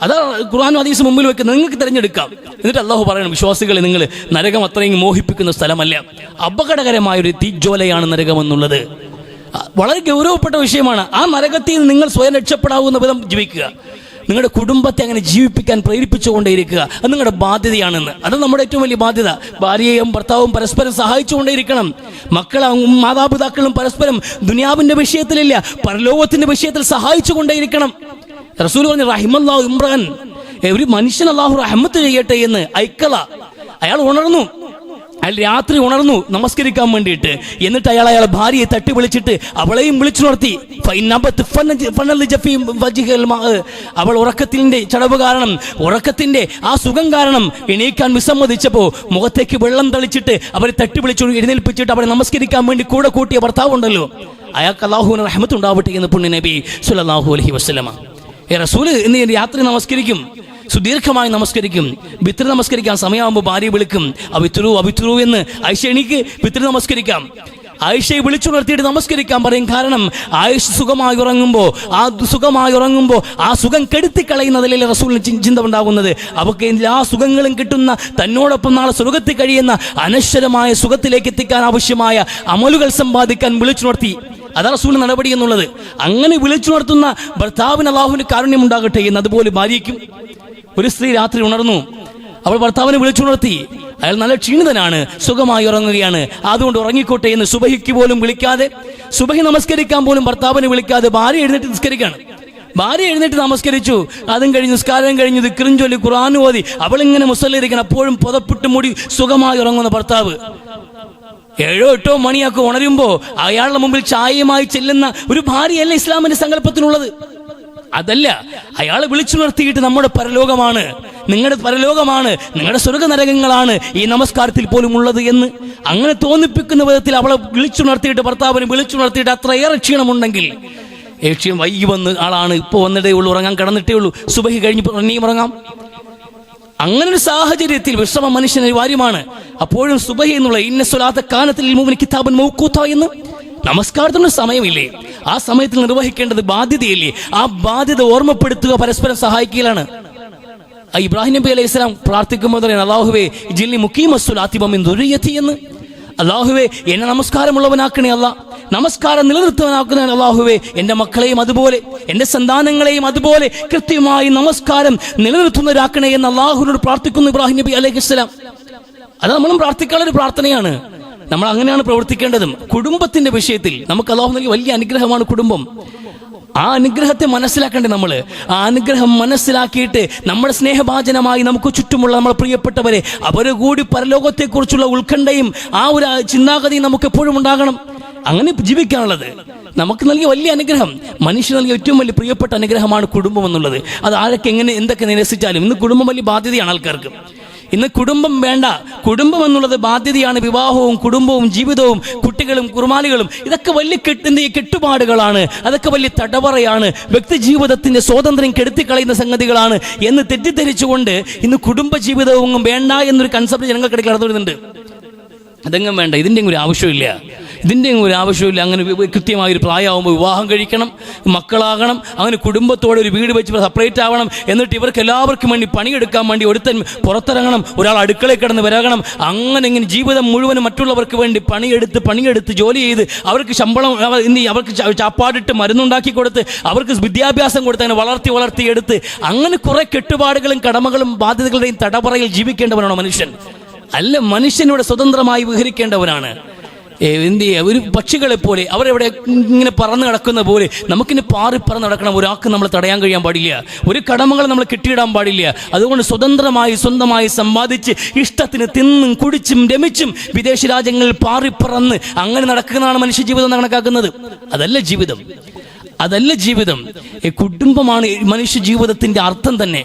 അതാ ഖുർആൻ ഹദീസ് മുമ്പിൽ വെക്കുന്നത്. നിങ്ങൾക്ക് തിരഞ്ഞെടുക്കാം. എന്നിട്ട് അള്ളാഹു പറയണം, വിശ്വാസികളെ, നിങ്ങൾ നരകം അത്രയും മോഹിപ്പിക്കുന്ന സ്ഥലമല്ല, അപകടകരമായൊരു തീജ്വാലയാണ് നരകം എന്നുള്ളത്. വളരെ ഗൗരവപ്പെട്ട വിഷയമാണ്. ആ നരകത്തിൽ നിന്ന് നിങ്ങൾ സ്വയം രക്ഷപ്പെടാവുന്ന വിധം ജീവിക്കുക. നിങ്ങളുടെ കുടുംബത്തെ അങ്ങനെ ജീവിപ്പിക്കാൻ പ്രേരിപ്പിച്ചുകൊണ്ടേയിരിക്കുക. അത് നിങ്ങളുടെ ബാധ്യതയാണെന്ന്. അത് നമ്മുടെ ഏറ്റവും വലിയ ബാധ്യത. ഭാര്യയും ഭർത്താവും പരസ്പരം സഹായിച്ചുകൊണ്ടേയിരിക്കണം. മക്കളും മാതാപിതാക്കളും പരസ്പരം ദുനിയാവിന്റെ വിഷയത്തിലില്ല, പരലോകത്തിന്റെ വിഷയത്തിൽ സഹായിച്ചുകൊണ്ടേയിരിക്കണം. റസൂൽ പറഞ്ഞു, റഹിമല്ലാഹു ഇംറഅൻ, ഒരു മനുഷ്യൻ അല്ലാഹു റഹ്മത്ത് ചെയ്യട്ടെ എന്ന്. ഐക്കള, അയാൾ ഉണർന്നു. അയാൾ രാത്രി ഉണർന്നു നമസ്കരിക്കാൻ വേണ്ടിയിട്ട്. എന്നിട്ട് അയാളെ ഭാര്യയെ തട്ടി വിളിച്ചിട്ട് അവളെയും വിളിച്ചു നിർത്തി. അവൾ ഉറക്കത്തിന്റെ ചടവ് കാരണം, ഉറക്കത്തിന്റെ ആ സുഖം കാരണം എണീക്കാൻ വിസമ്മതിച്ചപ്പോ മുഖത്തേക്ക് വെള്ളം തളിച്ചിട്ട് അവരെ തട്ടി വിളിച്ചു എഴുന്നേൽപ്പിച്ചിട്ട് അവരെ നമസ്കരിക്കാൻ വേണ്ടി കൂടെ കൂട്ടിയ ഭർത്താവുണ്ടല്ലോ, അയാൾക്ക് അല്ലാഹുവിന്റെ റഹ്മത്ത് ഉണ്ടാവട്ടെ എന്ന് പുണ്യ നബി സ്വല്ലല്ലാഹു അലൈഹി വസല്ലമ. റസൂല് ഇന്ന് രാത്രി നമസ്കരിക്കും, സുദീർഘമായി നമസ്കരിക്കും. വിത്ർ നമസ്കരിക്കാൻ സമയമാകുമ്പോൾ ഭാര്യ വിളിക്കും, അവിത്രു എന്ന്. ആയിഷ എണീക്ക്, വിത്ർ നമസ്കരിക്കാം. ആയിഷയെ വിളിച്ചു നിർത്തിയിട്ട് നമസ്കരിക്കാൻ പറയും. കാരണം ആയിഷ സുഖമായി ഉറങ്ങുമ്പോൾ ആ സുഖം കെടുത്തിക്കളയുന്നതിലല്ലേ റസൂലിന് ചിന്ത ഉണ്ടാകുന്നത്. അവർക്ക് എല്ലാ സുഖങ്ങളും കിട്ടുന്ന, തന്നോടൊപ്പം നാളെ സ്വർഗ്ഗത്തിൽ കഴിയുന്ന അനശ്വരമായ സുഖത്തിലേക്ക് എത്തിക്കാൻ ആവശ്യമായ അമലുകൾ സമ്പാദിക്കാൻ വിളിച്ചു നിർത്തി. അതാണ് റസൂൽ നടപടി എന്നുള്ളത്. അങ്ങനെ വിളിച്ചു നിർത്തുന്ന ഭർത്താവിന് അല്ലാഹുവിന്റെ കാരുണ്യം ഉണ്ടാകട്ടെ എന്ന്. അതുപോലെ ഭാര്യയ്ക്കും. ഒരു സ്ത്രീ രാത്രി ഉണർന്നു, അവൾ ഭർത്താവിനെ വിളിച്ചുണർത്തി. അയാൾ നല്ല ക്ഷീണിതനാണ്, സുഖമായി ഉറങ്ങുകയാണ്, അതുകൊണ്ട് ഉറങ്ങിക്കോട്ടെ എന്ന് സുബഹിക്ക് പോലും വിളിക്കാതെ, സുബഹി നമസ്കരിക്കാൻ പോലും ഭർത്താവിനെ വിളിക്കാതെ ഭാര്യ എഴുന്നേറ്റ് നിസ്കരിക്കുകയാണ്. ഭാര്യ എഴുന്നേറ്റ് നമസ്കരിച്ചു. അതും കഴിഞ്ഞ് നിസ്കാരം കഴിഞ്ഞ് ദിക്റും ചൊല്ലി ഖുർആൻ ഓതി അവളിങ്ങനെ മുസല്ലിരിക്കണം. അപ്പോഴും പുതപ്പിട്ട് മൂടി സുഖമായി ഉറങ്ങുന്ന ഭർത്താവ് 7-8 മണിയൊക്കെ ഉണരുമ്പോ അയാളുടെ മുമ്പിൽ ചായയുമായി ചെല്ലുന്ന ഒരു ഭാര്യയല്ല ഇസ്ലാമിന്റെ സങ്കല്പത്തിനുള്ളത്. അതല്ല, അയാളെ വിളിച്ചു നിർത്തിയിട്ട് നമ്മുടെ പരലോകമാണ്, നിങ്ങളുടെ പരലോകമാണ്, നിങ്ങളുടെ സ്വർഗ്ഗ നരകങ്ങളാണ് ഈ നമസ്കാരത്തിൽ പോലും ഉള്ളത് എന്ന് അങ്ങനെ തോന്നിപ്പിക്കുന്ന വിധത്തിൽ അവളെ വിളിച്ചു നിർത്തിയിട്ട്, ഭർത്താവിനെ വിളിച്ചു നിർത്തിയിട്ട് അത്രയേറെ ക്ഷീണമുണ്ടെങ്കിൽ, ക്ഷീണം വൈകി വന്ന് ആളാണ്, ഇപ്പോൾ വന്നിട്ടേ ഉള്ളൂ, ഉറങ്ങാൻ കടന്നിട്ടേ ഉള്ളൂ, സുബഹി കഴിഞ്ഞ് ഇനിയും ഉറങ്ങാം. അങ്ങനെ ഒരു സാഹചര്യത്തിൽ വിശ്രമം മനുഷ്യന് അനിവാര്യമാണ്. അപ്പോഴും സുബഹി എന്നുള്ള ഇന്ന സ്വലാത്ത കാനത്തിൽ മുഅ്മിൻ കിതാബൻ മൗഖൂത എന്ന് നമസ്കാരത്തിന് സമയമില്ലേ? ആ സമയത്തിൽ നിർവഹിക്കേണ്ടത് ബാധ്യതയില്ലേ? ആ ബാധ്യത ഓർമ്മപ്പെടുത്തുക, പരസ്പരം സഹായിക്കലാണ്. ഇബ്രാഹിം നബി അലൈഹി സ്വലാം പ്രാർത്ഥിക്കുമ്പോൾ അല്ലാഹുവേ ജില്ലി മുഖീമസ്സുലാത്തി മിൻ ദുർരിയതി എന്ന്. അല്ലാഹുവേ എന്നെ നമസ്കാരമുള്ളവനാക്കണേ അല്ലാ, നമസ്കാരം നിലനിർത്തുവാനാക്കുന്ന അല്ലാഹുവേ എൻ്റെ മക്കളെയും അതുപോലെ എൻ്റെ സന്താനങ്ങളെയും അതുപോലെ കൃത്യമായി നമസ്കാരം നിലനിർത്തുന്നവരാക്കണേ എന്ന് അല്ലാഹുവിനോട് പ്രാർത്ഥിക്കുന്നു ഇബ്രാഹിം നബി അലൈഹിസ്സലാം. അത് നമ്മളും പ്രാർത്ഥിക്കാനുള്ള ഒരു പ്രാർത്ഥനയാണ്. നമ്മൾ അങ്ങനെയാണ് പ്രവർത്തിക്കേണ്ടതും. കുടുംബത്തിന്റെ വിഷയത്തിൽ നമുക്ക് അല്ലാഹു നൽകിയ വലിയ അനുഗ്രഹമാണ് കുടുംബം. ആ അനുഗ്രഹത്തെ മനസ്സിലാക്കണ്ടേ നമ്മൾ? ആ അനുഗ്രഹം മനസ്സിലാക്കിയിട്ട് നമ്മുടെ സ്നേഹഭാജനമായി നമുക്ക് ചുറ്റുമുള്ള നമ്മുടെ പ്രിയപ്പെട്ടവരെ അവരെ കൂടി പരലോകത്തെക്കുറിച്ചുള്ള ഉത്കണ്ഠയും ആ ഒരു ചിന്താഗതിയും നമുക്ക് എപ്പോഴും ഉണ്ടാകണം. അങ്ങനെ ജീവിക്കാനുള്ളത് നമുക്ക് നൽകിയ വലിയ അനുഗ്രഹം, മനുഷ്യൻ നൽകിയ ഏറ്റവും വലിയ പ്രിയപ്പെട്ട അനുഗ്രഹമാണ് കുടുംബം എന്നുള്ളത്. അത് ആരൊക്കെ എങ്ങനെ എന്തൊക്കെ നിരസിച്ചാലും ഇന്ന് കുടുംബം വലിയ ബാധ്യതയാണ് ആൾക്കാർക്ക്. ഇന്ന് കുടുംബം വേണ്ട, കുടുംബം എന്നുള്ളത് ബാധ്യതയാണ്. വിവാഹവും കുടുംബവും ജീവിതവും കുട്ടികളും കുർമാലികളും ഇതൊക്കെ വലിയ കെട്ടുപാടുകളാണ്, അതൊക്കെ വലിയ തടവറയാണ്, വ്യക്തി ജീവിതത്തിന്റെ സ്വാതന്ത്ര്യം കെടുത്തിക്കളയുന്ന സംഗതികളാണ് എന്ന് തെറ്റിദ്ധരിച്ചുകൊണ്ട് ഇന്ന് കുടുംബ ജീവിതവും വേണ്ട എന്നൊരു കൺസെപ്റ്റ് ജനങ്ങൾക്കിടയിൽ കടന്നു വരുന്നുണ്ട്. അതെങ്ങും വേണ്ട, ഇതിൻ്റെ ഒരു ആവശ്യമില്ല, അങ്ങനെ കൃത്യമായൊരു പ്രായമാകുമ്പോൾ വിവാഹം കഴിക്കണം, മക്കളാകണം, അങ്ങനെ കുടുംബത്തോടെ ഒരു വീട് വെച്ച് സെപ്പറേറ്റ് ആവണം. എന്നിട്ട് ഇവർക്ക് എല്ലാവർക്കും വേണ്ടി പണിയെടുക്കാൻ വേണ്ടി ഒരുത്തൻ പുറത്തിറങ്ങണം, ഒരാൾ അടുക്കളയിൽ കിടന്ന് വരകണം. അങ്ങനെ ഇങ്ങനെ ജീവിതം മുഴുവനും മറ്റുള്ളവർക്ക് വേണ്ടി പണിയെടുത്ത് ജോലി ചെയ്ത് അവർക്ക് ശമ്പളം, അവർക്ക് ചാപ്പാടിട്ട് മരുന്നുണ്ടാക്കി കൊടുത്ത് അവർക്ക് വിദ്യാഭ്യാസം കൊടുത്ത് അങ്ങനെ വളർത്തിയെടുത്ത് അങ്ങനെ കുറെ കെട്ടുപാടുകളും കടമകളും ബാധ്യതകളുടെയും തടവറയിൽ ജീവിക്കേണ്ടവനാണ് മനുഷ്യൻ. അല്ല, മനുഷ്യനോട് സ്വതന്ത്രമായി വിഹരിക്കേണ്ടവനാണ്. എന്ത് ചെയ്യുക, ഒരു പക്ഷികളെ പോലെ അവരെവിടെ ഇങ്ങനെ പറന്ന് കിടക്കുന്ന പോലെ നമുക്കിനി പറന്ന് നടക്കണം. ഒരാൾക്ക് നമ്മൾ തടയാൻ കഴിയാൻ പാടില്ല, ഒരു കടമകൾ നമ്മൾ കെട്ടിയിടാൻ പാടില്ല. അതുകൊണ്ട് സ്വതന്ത്രമായി സമ്പാദിച്ച് ഇഷ്ടത്തിന് തിന്നും കുടിച്ചും രമിച്ചും വിദേശ രാജ്യങ്ങളിൽ പാറിപ്പറന്ന് അങ്ങനെ നടക്കുന്നതാണ് മനുഷ്യ ജീവിതം കണക്കാക്കുന്നത്. അതല്ല ജീവിതം. കുടുംബമാണ് മനുഷ്യ ജീവിതത്തിന്റെ അർത്ഥം തന്നെ.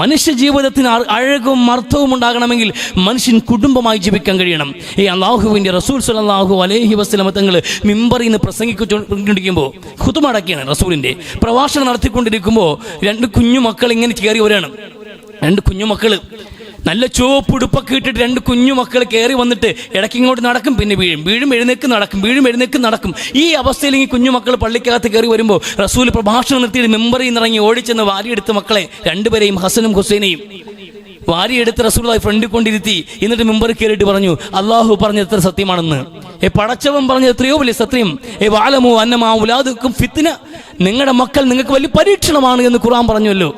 മനുഷ്യ ജീവിതത്തിന് അഴകും അർത്ഥവും ഉണ്ടാകണമെങ്കിൽ മനുഷ്യൻ കുടുംബമായി ജീവിക്കാൻ കഴിയണം. അല്ലാഹുവിന്റെ റസൂൽ സ്വല്ലല്ലാഹു അലൈഹി വസല്ലം തങ്ങൾ മിമ്പറിൽ നിന്ന് പ്രസംഗിച്ചുകൊണ്ടിരിക്കുമ്പോൾ ഖുതുബ അടക്കിയാണ്, റസൂലിന്റെ പ്രഭാഷണം നടത്തിക്കൊണ്ടിരിക്കുമ്പോൾ 2 കുഞ്ഞുമക്കൾ ഇങ്ങനെ കയറി വരാണ്. 2 കുഞ്ഞുമക്കള് നല്ല ചുവപ്പുടുപ്പൊക്കെ ഇട്ടിട്ട് 2 കുഞ്ഞുമക്കൾ കയറി വന്നിട്ട് ഇടയ്ക്ക് ഇങ്ങോട്ട് നടക്കും, പിന്നെ വീഴും എഴുന്നേക്ക് നടക്കും. ഈ അവസ്ഥയിൽ ഈ കുഞ്ഞുമക്കൾ പള്ളിക്കകത്ത് കയറി വരുമ്പോൾ റസൂൽ പ്രഭാഷണം നിർത്തിയിട്ട് മെമ്പറിൽ നിന്നിറങ്ങി ഓടിച്ചെന്ന് വാരിയെടുത്ത മക്കളെ 2 പേരെയും, ഹസനും ഹുസൈനെയും വാരിയെടുത്ത് റസൂലുള്ളാഹി ഫ്രണ്ടിൽ കൊണ്ടിരുത്തി. എന്നിട്ട് മെമ്പറിൽ കയറിയിട്ട് പറഞ്ഞു, അള്ളാഹു പറഞ്ഞത് എത്ര സത്യമാണെന്ന്, പടച്ചവൻ പറഞ്ഞത് എത്രയോ വലിയ സത്യം. വഅലമു അന്നമാ ഔലാദുക്കും ഫിത്ന, നിങ്ങളുടെ മക്കൾ നിങ്ങൾക്ക് വലിയ പരീക്ഷണമാണ് എന്ന് ഖുർആൻ പറഞ്ഞല്ലോ.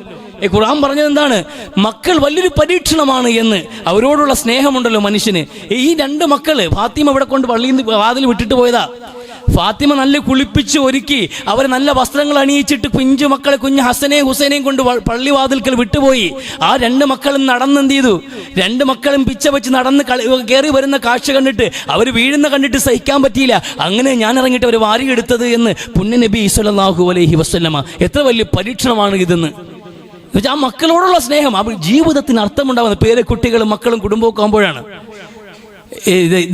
ഖുർആൻ പറഞ്ഞത് എന്താണ്? മക്കൾ വലിയൊരു പരീക്ഷണമാണ് എന്ന്. അവരോടുള്ള സ്നേഹമുണ്ടല്ലോ മനുഷ്യന്. ഈ 2 മക്കള്, ഫാത്തിമ ഇവിടെ കൊണ്ട് പള്ളിയിൽ നിന്ന് വാതിൽ വിട്ടിട്ട് പോയതാ. ഫാത്തിമ നല്ല കുളിപ്പിച്ച് ഒരുക്കി അവരെ നല്ല വസ്ത്രങ്ങൾ അണിയിച്ചിട്ട് കുഞ്ഞു മക്കളെ കുഞ്ഞ് ഹസനെയും ഹുസൈനെയും കൊണ്ട് പള്ളിവാതിൽക്കൽ വിട്ടുപോയി. ആ 2 മക്കളും നടന്നെന്ത് ചെയ്തു? 2 മക്കളും പിച്ച വെച്ച് നടന്ന് കയറി വരുന്ന കാഴ്ച കണ്ടിട്ട് അവർ വീഴുന്ന കണ്ടിട്ട് സഹിക്കാൻ പറ്റിയില്ല. അങ്ങനെ ഞാൻ ഇറങ്ങിയിട്ട് അവർ വാരിയെടുത്തത് എന്ന് പുണ്യ നബി സ്വല്ലല്ലാഹു അലൈഹി വസല്ലമ. എത്ര വലിയ പരീക്ഷണമാണ് ഇതെന്ന്. ആ മക്കളോടുള്ള സ്നേഹം, ആ ജീവിതത്തിന് അർത്ഥമുണ്ടാകുന്നത് പേരക്കുട്ടികളും മക്കളും കുടുംബമൊക്കെ ആകുമ്പോഴാണ്.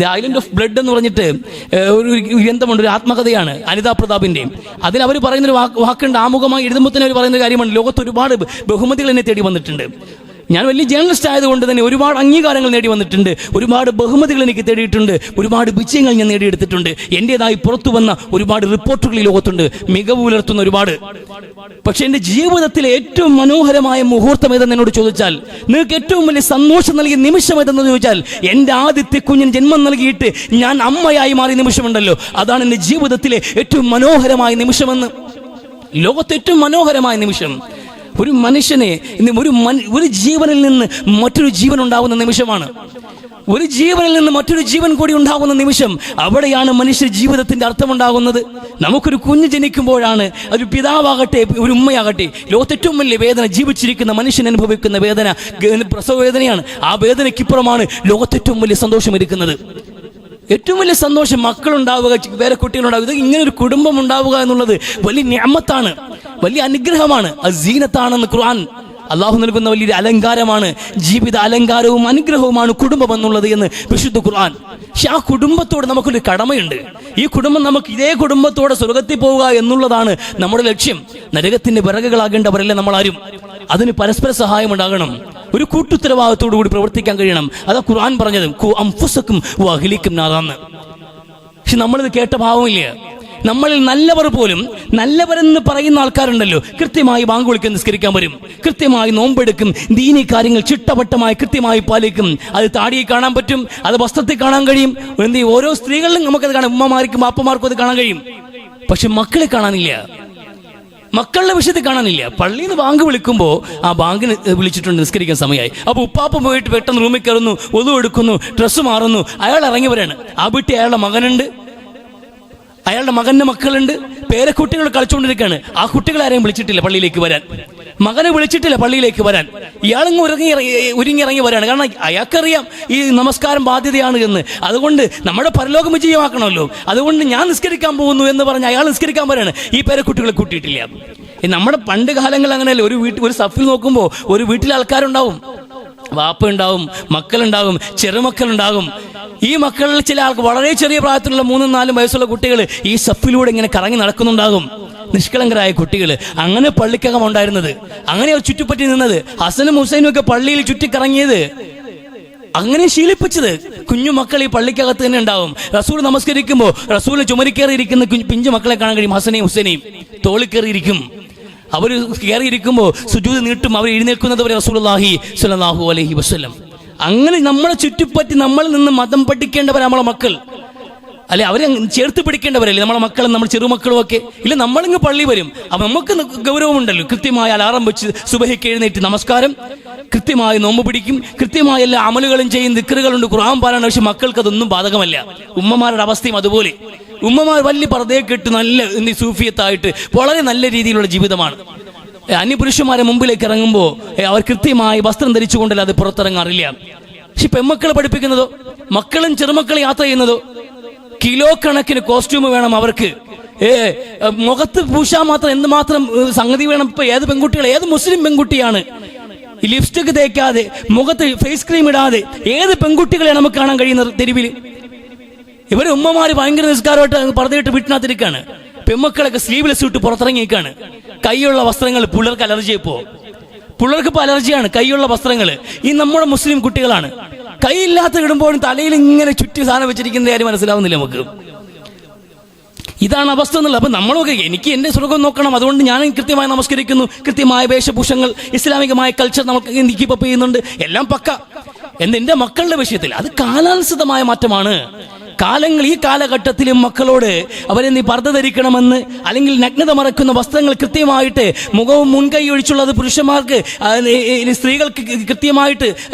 ദ ഐലൻഡ് ഓഫ് ബ്ലഡ് എന്ന് പറഞ്ഞിട്ട് ഒരു ഗ്രന്ഥമുണ്ട്, ഒരു ആത്മകഥയാണ് അനിതാ പ്രതാപിൻ്റെയും. അതിൽ അവർ പറയുന്നൊരു വാക്കുണ്ട്, ആമുഖമായി എഴുതുമ്പോൾ തന്നെ അവർ പറയുന്ന കാര്യമാണ്, ലോകത്ത് ഒരുപാട് ബഹുമതികൾ എന്നെ തേടി വന്നിട്ടുണ്ട്. ഞാൻ വലിയ ജേർണലിസ്റ്റ് ആയതുകൊണ്ട് തന്നെ ഒരുപാട് അംഗീകാരങ്ങൾ നേടി വന്നിട്ടുണ്ട്, ഒരുപാട് ബഹുമതികൾ എനിക്ക് തേടിയിട്ടുണ്ട്, ഒരുപാട് വിജയങ്ങൾ ഞാൻ നേടിയെടുത്തിട്ടുണ്ട്. എൻ്റെതായി പുറത്തു വന്ന ഒരുപാട് റിപ്പോർട്ടുകൾ ഈ ലോകത്തുണ്ട്, മികവ് പുലർത്തുന്ന ഒരുപാട്. പക്ഷെ എൻ്റെ ജീവിതത്തിലെ ഏറ്റവും മനോഹരമായ മുഹൂർത്തം ഏതെന്ന് എന്നോട് ചോദിച്ചാൽ, നിങ്ങൾക്ക് ഏറ്റവും വലിയ സന്തോഷം നൽകിയ നിമിഷം ഏതെന്ന് ചോദിച്ചാൽ, എൻ്റെ ആദ്യത്തെ കുഞ്ഞിന് ജന്മം നൽകിയിട്ട് ഞാൻ അമ്മയായി മാറിയ നിമിഷമുണ്ടല്ലോ, അതാണ് എൻ്റെ ജീവിതത്തിലെ ഏറ്റവും മനോഹരമായ നിമിഷമെന്ന്. ലോകത്തെ ഏറ്റവും മനോഹരമായ നിമിഷം ഒരു മനുഷ്യനെ ഒരു ജീവനിൽ നിന്ന് മറ്റൊരു ജീവൻ ഉണ്ടാകുന്ന നിമിഷമാണ്. ഒരു ജീവനിൽ നിന്ന് മറ്റൊരു ജീവൻ കൂടി ഉണ്ടാകുന്ന നിമിഷം, അവിടെയാണ് മനുഷ്യ ജീവിതത്തിന്റെ അർത്ഥമുണ്ടാകുന്നത്. നമുക്കൊരു കുഞ്ഞ് ജനിക്കുമ്പോഴാണ്, ഒരു പിതാവാകട്ടെ ഒരു ഉമ്മയാകട്ടെ, ലോകത്തെ ഏറ്റവും വലിയ വേദന ജീവിച്ചിരിക്കുന്ന മനുഷ്യൻ അനുഭവിക്കുന്ന വേദന പ്രസവ വേദനയാണ്. ആ വേദനയ്ക്കിപ്പുറമാണ് ലോകത്തെ ഏറ്റവും വലിയ സന്തോഷം ഇരിക്കുന്നത്. ഏറ്റവും വലിയ സന്തോഷം മക്കളുണ്ടാവുക, വേറെ കുട്ടികളുണ്ടാവുക, ഇത് ഇങ്ങനെ ഒരു കുടുംബം ഉണ്ടാവുക എന്നുള്ളത് വലിയ നിഅമത്താണ്, വലിയ അനുഗ്രഹമാണ്. അസീനത്താണെന്ന് ഖുർആൻ അള്ളാഹു നൽകുന്ന വലിയൊരു അലങ്കാരമാണ്, ജീവിത അലങ്കാരവും അനുഗ്രഹവുമാണ് കുടുംബം എന്നുള്ളത് എന്ന് വിശുദ്ധ ഖുർആൻ. പക്ഷെ ആ കുടുംബത്തോട് നമുക്കൊരു കടമയുണ്ട്. ഈ കുടുംബം നമുക്ക് ഇതേ കുടുംബത്തോടെ സ്വർഗത്തിൽ പോവുക എന്നുള്ളതാണ് നമ്മുടെ ലക്ഷ്യം. നരകത്തിന്റെ വിറകുകളാകേണ്ടവരല്ല നമ്മളാരും. അതിന് പരസ്പര സഹായം ഉണ്ടാകണം, ഒരു കൂട്ടുത്തരവാദിത്തോടു കൂടി പ്രവർത്തിക്കാൻ കഴിയണം. അതാ ഖുർആൻ പറഞ്ഞത്, ഖു അൻഫുസക്കും വഅഹ്ലിക്കും നാറാന്ന്. പക്ഷെ നമ്മളിത് കേട്ട ഭാവമില്ല. നമ്മളിൽ നല്ലവർ പോലും, നല്ലവരെന്ന് പറയുന്ന ആൾക്കാരുണ്ടല്ലോ, കൃത്യമായി ബാങ്ക് വിളിക്കാൻ നിസ്കരിക്കാൻ വരും, കൃത്യമായി നോമ്പെടുക്കും, ദീനി കാര്യങ്ങൾ ചിട്ടവട്ടമായി കൃത്യമായി പാലിക്കും. അത് താടിയിൽ കാണാൻ പറ്റും, അത് വസ്ത്രത്തിൽ കാണാൻ കഴിയും, ഓരോ സ്ത്രീകളിലും നമുക്കത് കാണാം, ഉമ്മമാർക്കും അപ്പമാർക്കും അത് കാണാൻ കഴിയും. പക്ഷെ മക്കളെ കാണാനില്ല, മക്കളുടെ വിഷയത്തിൽ കാണാനില്ല. പള്ളിയിൽ നിന്ന് ബാങ്ക് വിളിക്കുമ്പോൾ ആ ബാങ്കിന് വിളിച്ചിട്ടുണ്ട്, നിസ്കരിക്കാൻ സമയമായി. അപ്പോൾ ഉപ്പാപ്പ പോയിട്ട് പെട്ടെന്ന് റൂമിൽ കയറുന്നു, ഒതു എടുക്കുന്നു, ഡ്രസ്സ് മാറുന്നു, അയാൾ ഇറങ്ങി വരാണ്. ആ വീട്ടിൽ അയാളുടെ മകനുണ്ട്, അയാളുടെ മകന്റെ മക്കളുണ്ട്, പേരക്കുട്ടികൾ കളിച്ചുകൊണ്ടിരിക്കുകയാണ്. ആ കുട്ടികളാരെയും വിളിച്ചിട്ടില്ല പള്ളിയിലേക്ക് വരാൻ, മകനെ വിളിച്ചിട്ടില്ല പള്ളിയിലേക്ക് വരാൻ. ഇയാളിങ്ങ് ഒരുങ്ങിയിറങ്ങി വരാണ്. കാരണം അയാൾക്കറിയാം ഈ നമസ്കാരം ബാധ്യതയാണ് എന്ന്. അതുകൊണ്ട് നമ്മുടെ പരലോകം വിജയമാക്കണമല്ലോ, അതുകൊണ്ട് ഞാൻ നിസ്കരിക്കാൻ പോകുന്നു എന്ന് പറഞ്ഞ് അയാൾ നിസ്കരിക്കാൻ വരാണ്. ഈ പേരക്കുട്ടികളെ കൂട്ടിയിട്ടില്ല. നമ്മുടെ പണ്ട് കാലങ്ങൾ അങ്ങനെയല്ലേ, ഒരു സഫിൽ നോക്കുമ്പോൾ ഒരു വീട്ടിലെ ആൾക്കാരുണ്ടാവും, വാപ്പ ഉണ്ടാവും, മക്കളുണ്ടാവും, ചെറുമക്കളുണ്ടാകും. ഈ മക്കളിൽ ചില ആൾക്ക് വളരെ ചെറിയ പ്രായത്തിലുള്ള 3-4 വയസ്സുള്ള കുട്ടികൾ ഈ സഫിലൂടെ ഇങ്ങനെ കറങ്ങി നടക്കുന്നുണ്ടാകും, നിഷ്കളങ്കരായ കുട്ടികൾ. അങ്ങനെ പള്ളിക്കകം ഉണ്ടായിരുന്നത്, അങ്ങനെ അവർ ചുറ്റിപ്പറ്റി നിന്നത്. ഹസനും ഹുസൈനും ഒക്കെ പള്ളിയിൽ ചുറ്റിക്കറങ്ങിയത്, അങ്ങനെ ശീലിപ്പിച്ചത്. കുഞ്ഞു മക്കൾ ഈ പള്ളിക്കകത്ത് തന്നെ ഉണ്ടാവും. റസൂൽ നമസ്കരിക്കുമ്പോൾ റസൂലിന് ചുമരിക്കേറിയിരിക്കുന്ന പിഞ്ചു മക്കളെ കാണാൻ കഴിയും. ഹസനെയും ഹുസൈനെയും തോളിക്കേറിയിരിക്കും. അവർ കയറിയിരിക്കുമ്പോൾ സുജൂദ് നീട്ടും, അവർ എഴുന്നേൽക്കുന്നത് വരെ റസൂലുള്ളാഹി സ്വല്ലല്ലാഹു അലൈഹി വസല്ലം. അങ്ങനെ നമ്മളെ ചുറ്റിപ്പറ്റി നമ്മളിൽ നിന്ന് മതം പഠിക്കേണ്ടവർ നമ്മളെ മക്കൾ, അല്ലെ? അവരെ ചേർത്ത് പിടിക്കേണ്ടവരല്ലേ നമ്മളെ മക്കളും, നമ്മൾ ചെറുമക്കളും ഒക്കെ. ഇല്ല, നമ്മളിങ്ങ് പള്ളി വരും, അപ്പം നമുക്ക് ഗൗരവമുണ്ടല്ലോ. കൃത്യമായ അലാറം വെച്ച് സുബഹിക്ക് എഴുന്നേറ്റ് നമസ്കാരം, കൃത്യമായി നോമ്പ് പിടിക്കും, കൃത്യമായ എല്ലാ അമലുകളും ചെയ്യും, ദിക്റുകളുണ്ട്, ഖുർആൻ പാരായണം. പക്ഷെ മക്കൾക്ക് അതൊന്നും ബാധകമല്ല. ഉമ്മമാരുടെ അവസ്ഥയും അതുപോലെ. ഉമ്മമാർ വലിയ പർദ്ദയൊക്കെ ഇട്ട് നല്ല സൂഫിയത്തായിട്ട് വളരെ നല്ല രീതിയിലുള്ള ജീവിതമാണ്. അന്യപുരുഷന്മാരെ മുമ്പിലേക്ക് ഇറങ്ങുമ്പോൾ അവർ കൃത്യമായി വസ്ത്രം ധരിച്ചുകൊണ്ടല്ല അത് പുറത്തിറങ്ങാറില്ല. പക്ഷെ പെൺമക്കളെ പഠിപ്പിക്കുന്നതോ, മക്കളും ചെറുമക്കളും യാത്ര ചെയ്യുന്നതോ, കിലോ കണക്കിന് കോസ്റ്റ്യൂം വേണം അവർക്ക്. മുഖത്ത് പൂശാൻ മാത്രം എന്തുമാത്രം സംഗതി വേണം. ഇപ്പൊ ഏത് പെൺകുട്ടികൾ, ഏത് മുസ്ലിം പെൺകുട്ടിയാണ് ലിപ്സ്റ്റിക് തേക്കാതെ, മുഖത്ത് ഫേസ് ക്രീം ഇടാതെ ഏത് പെൺകുട്ടികളെ നമുക്ക് കാണാൻ കഴിയുന്നത് തെരുവിൽ? ഇവര് ഉമ്മമാര് ഭയങ്കര നിസ്കാരമായിട്ട് പർദ്ദയിട്ട് വീട്ടിനകത്തിരിക്കാണ്. പെൺമക്കളൊക്കെ സ്ലീവ്ലെസ് ഇട്ട് പുറത്തിറങ്ങിയിരിക്കാണ്. കൈയുള്ള വസ്ത്രങ്ങൾ പിള്ളേർക്ക് അലർജി. പിള്ളേർക്ക് ഇപ്പോൾ അലർജിയാണ് കൈയുള്ള വസ്ത്രങ്ങൾ. ഈ നമ്മുടെ മുസ്ലിം കുട്ടികളാണ് കൈയില്ലാത്ത ഇടുമ്പോഴും തലയിൽ ഇങ്ങനെ ചുറ്റി സാധനം വെച്ചിരിക്കുന്ന കാര്യം മനസ്സിലാവുന്നില്ല നമുക്ക്. ഇതാണ് അവസ്ഥ എന്നുള്ളത്. അപ്പം നമ്മളൊക്കെ, എനിക്ക് എൻ്റെ സ്വർഗം നോക്കണം, അതുകൊണ്ട് ഞാൻ കൃത്യമായി നമസ്കരിക്കുന്നു, കൃത്യമായ വേഷഭൂഷങ്ങൾ, ഇസ്ലാമികമായ കൾച്ചർ നമുക്ക് കീപ്പപ്പ് ചെയ്യുന്നുണ്ട്, എല്ലാം പക്ക. എൻ്റെ മക്കളുടെ വിഷയത്തിൽ അത് കാലാനുസൃതമായ മാറ്റമാണ്. കാലങ്ങൾ, ഈ കാലഘട്ടത്തിലും മക്കളോട് അവരെ നീ പർദ്ദ ധരിക്കണമെന്ന്, അല്ലെങ്കിൽ നഗ്നത മറക്കുന്ന വസ്ത്രങ്ങൾ കൃത്യമായിട്ട്, മുഖവും മുൻകൈ ഒഴിച്ചുള്ളത് പുരുഷന്മാർക്ക്, സ്ത്രീകൾക്ക് കൃത്യമായിട്ട്